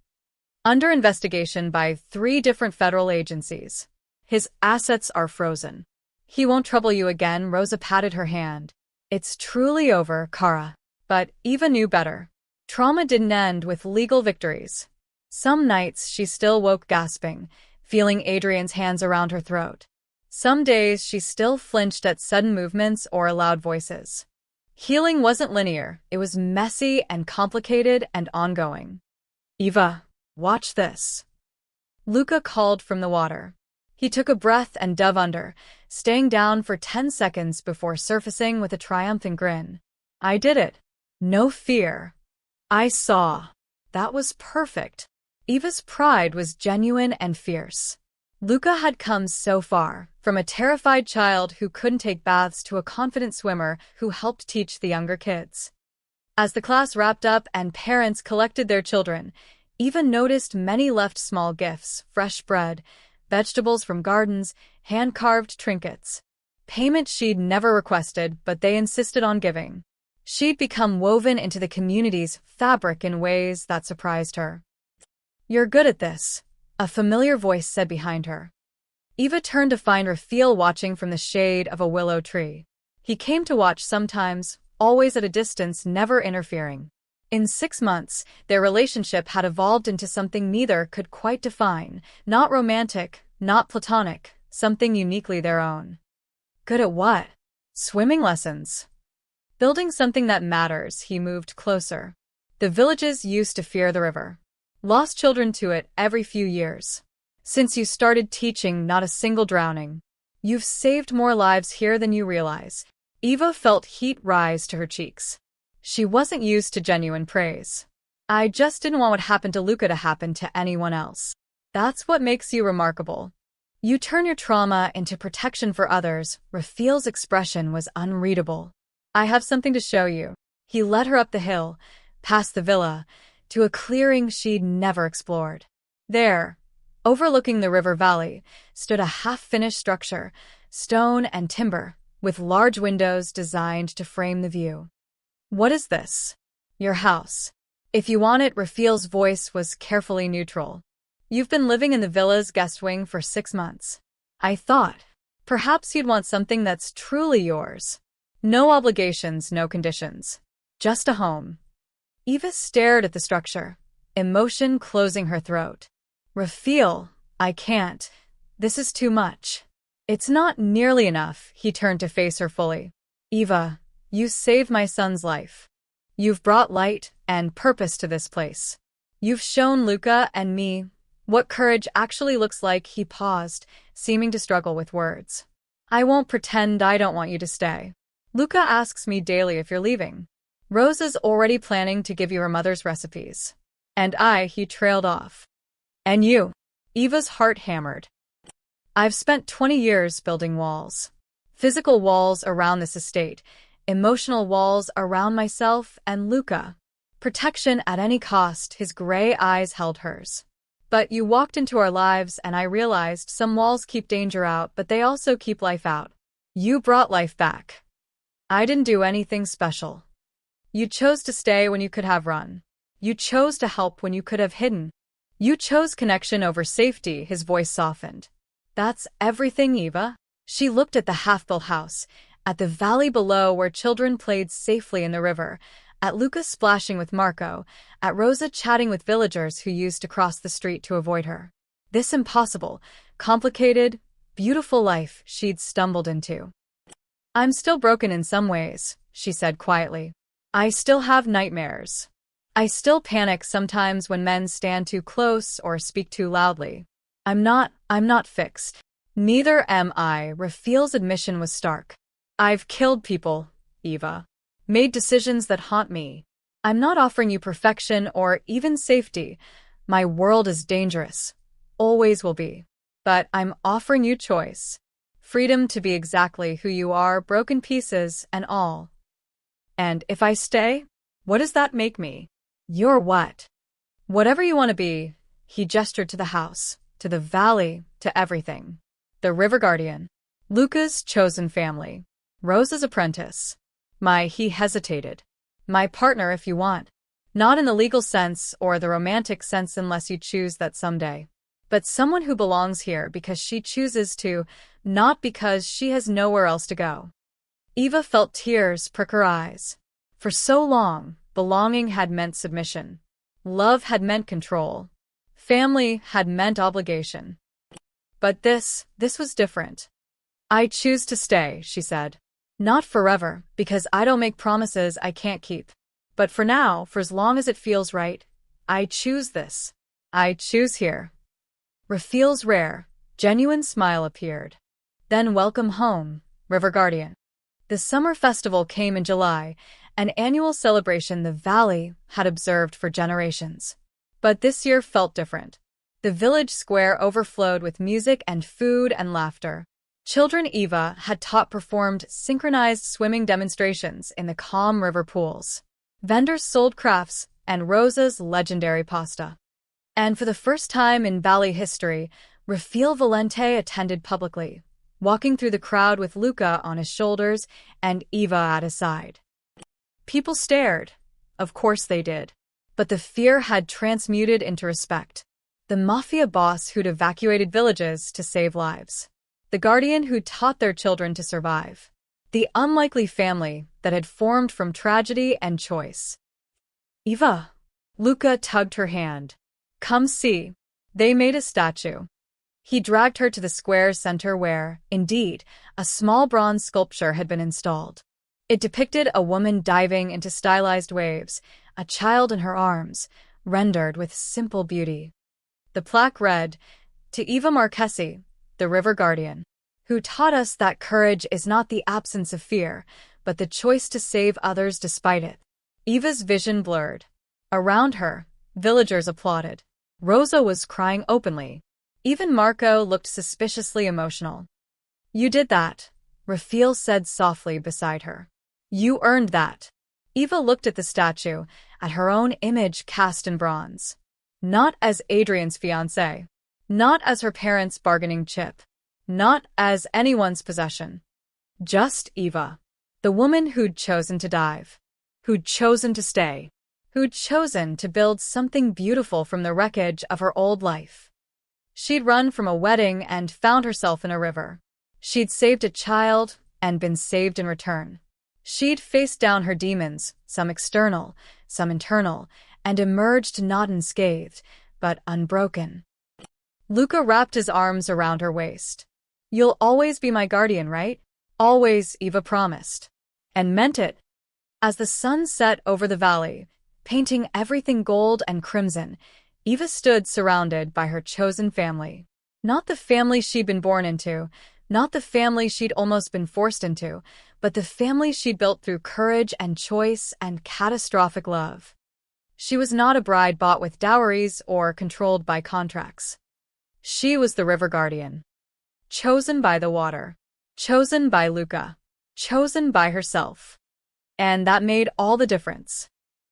Under investigation by 3 different federal agencies. His assets are frozen. He won't trouble you again, Rosa patted her hand. It's truly over, Kara. But Eva knew better. Trauma didn't end with legal victories. Some nights she still woke gasping, feeling Adrian's hands around her throat. Some days she still flinched at sudden movements or loud voices. Healing wasn't linear, it was messy and complicated and ongoing. Eva, watch this. Luca called from the water. He took a breath and dove under, staying down for 10 seconds before surfacing with a triumphant grin. I did it. No fear. I saw. That was perfect. Eva's pride was genuine and fierce. Luca had come so far, from a terrified child who couldn't take baths to a confident swimmer who helped teach the younger kids. As the class wrapped up and parents collected their children, Eva noticed many left small gifts, fresh bread, vegetables from gardens, hand-carved trinkets. Payment she'd never requested, but they insisted on giving. She'd become woven into the community's fabric in ways that surprised her. You're good at this, a familiar voice said behind her. Eva turned to find Raphael watching from the shade of a willow tree. He came to watch sometimes, always at a distance, never interfering. In 6 months, their relationship had evolved into something neither could quite define, not romantic, not platonic, something uniquely their own. Good at what? Swimming lessons. Building something that matters, he moved closer. The villages used to fear the river. Lost children to it every few years. Since you started teaching, not a single drowning. You've saved more lives here than you realize. Eva felt heat rise to her cheeks. She wasn't used to genuine praise. I just didn't want what happened to Luca to happen to anyone else. That's what makes you remarkable. You turn your trauma into protection for others. Rafiel's expression was unreadable. I have something to show you. He led her up the hill, past the villa, to a clearing she'd never explored. There, overlooking the river valley, stood a half-finished structure, stone and timber, with large windows designed to frame the view. What is this? Your house. If you want it, Rafiel's voice was carefully neutral. You've been living in the villa's guest wing for 6 months. I thought, perhaps you'd want something that's truly yours. No obligations, no conditions. Just a home. Eva stared at the structure, emotion closing her throat. Rafiel, I can't. This is too much. It's not nearly enough. He turned to face her fully. Eva, you saved my son's life. You've brought light and purpose to this place. You've shown Luca and me what courage actually looks like. He paused, seeming to struggle with words. I won't pretend I don't want you to stay. Luca asks me daily if you're leaving. Rosa's already planning to give you her mother's recipes. And he trailed off. And you? Eva's heart hammered. I've spent 20 years building walls. Physical walls around this estate, emotional walls around myself and Luca. Protection at any cost. His gray eyes held hers. But you walked into our lives and I realized some walls keep danger out, but they also keep life out. You brought life back. I didn't do anything special. You chose to stay when you could have run. You chose to help when you could have hidden. You chose connection over safety. His voice softened. That's everything, Eva. She looked at the half-built house, at the valley below where children played safely in the river, at Luca splashing with Marco, at Rosa chatting with villagers who used to cross the street to avoid her. This impossible, complicated, beautiful life she'd stumbled into. I'm still broken in some ways, she said quietly. I still have nightmares. I still panic sometimes when men stand too close or speak too loudly. I'm not fixed. Neither am I. Rafiel's admission was stark. I've killed people, Eva. Made decisions that haunt me. I'm not offering you perfection or even safety. My world is dangerous. Always will be. But I'm offering you choice. Freedom to be exactly who you are, broken pieces and all. And if I stay, what does that make me? You're what? Whatever you want to be. He gestured to the house, to the valley, to everything. The river guardian. Luca's chosen family. Rosa's apprentice. He hesitated. My partner if you want. Not in the legal sense or the romantic sense unless you choose that someday. But someone who belongs here because she chooses to, not because she has nowhere else to go. Eva felt tears prick her eyes. For so long, belonging had meant submission. Love had meant control. Family had meant obligation. But this was different. I choose to stay, she said. Not forever, because I don't make promises I can't keep. But for now, for as long as it feels right, I choose this. I choose here. Rafiel's rare, genuine smile appeared. Then welcome home, River Guardian. The summer festival came in July, an annual celebration the valley had observed for generations. But this year felt different. The village square overflowed with music and food and laughter. Children Eva had taught performed synchronized swimming demonstrations in the calm river pools. Vendors sold crafts and Rosa's legendary pasta. And for the first time in valley history, Rafiel Valente attended publicly, walking through the crowd with Luca on his shoulders and Eva at his side. People stared. Of course they did. But the fear had transmuted into respect. The Mafia boss who'd evacuated villages to save lives. The guardian who taught their children to survive. The unlikely family that had formed from tragedy and choice. Eva. Luca tugged her hand. Come see. They made a statue. He dragged her to the square's center where, indeed, a small bronze sculpture had been installed. It depicted a woman diving into stylized waves, a child in her arms, rendered with simple beauty. The plaque read, "To Eva Marchesi, the River Guardian, who taught us that courage is not the absence of fear, but the choice to save others despite it." Eva's vision blurred. Around her, villagers applauded. Rosa was crying openly. Even Marco looked suspiciously emotional. "You did that," Raphael said softly beside her. "You earned that." Eva looked at the statue, at her own image cast in bronze. Not as Adrian's fiancée. Not as her parents' bargaining chip. Not as anyone's possession. Just Eva. The woman who'd chosen to dive. Who'd chosen to stay. Who'd chosen to build something beautiful from the wreckage of her old life. She'd run from a wedding and found herself in a river. She'd saved a child and been saved in return. She'd faced down her demons, some external, some internal, and emerged not unscathed, but unbroken. Luca wrapped his arms around her waist. "You'll always be my guardian, right?" "Always," Eva promised. And meant it. As the sun set over the valley, painting everything gold and crimson, Eva stood surrounded by her chosen family. Not the family she'd been born into, not the family she'd almost been forced into, but the family she'd built through courage and choice and catastrophic love. She was not a bride bought with dowries or controlled by contracts. She was the River Guardian. Chosen by the water. Chosen by Luca. Chosen by herself. And that made all the difference.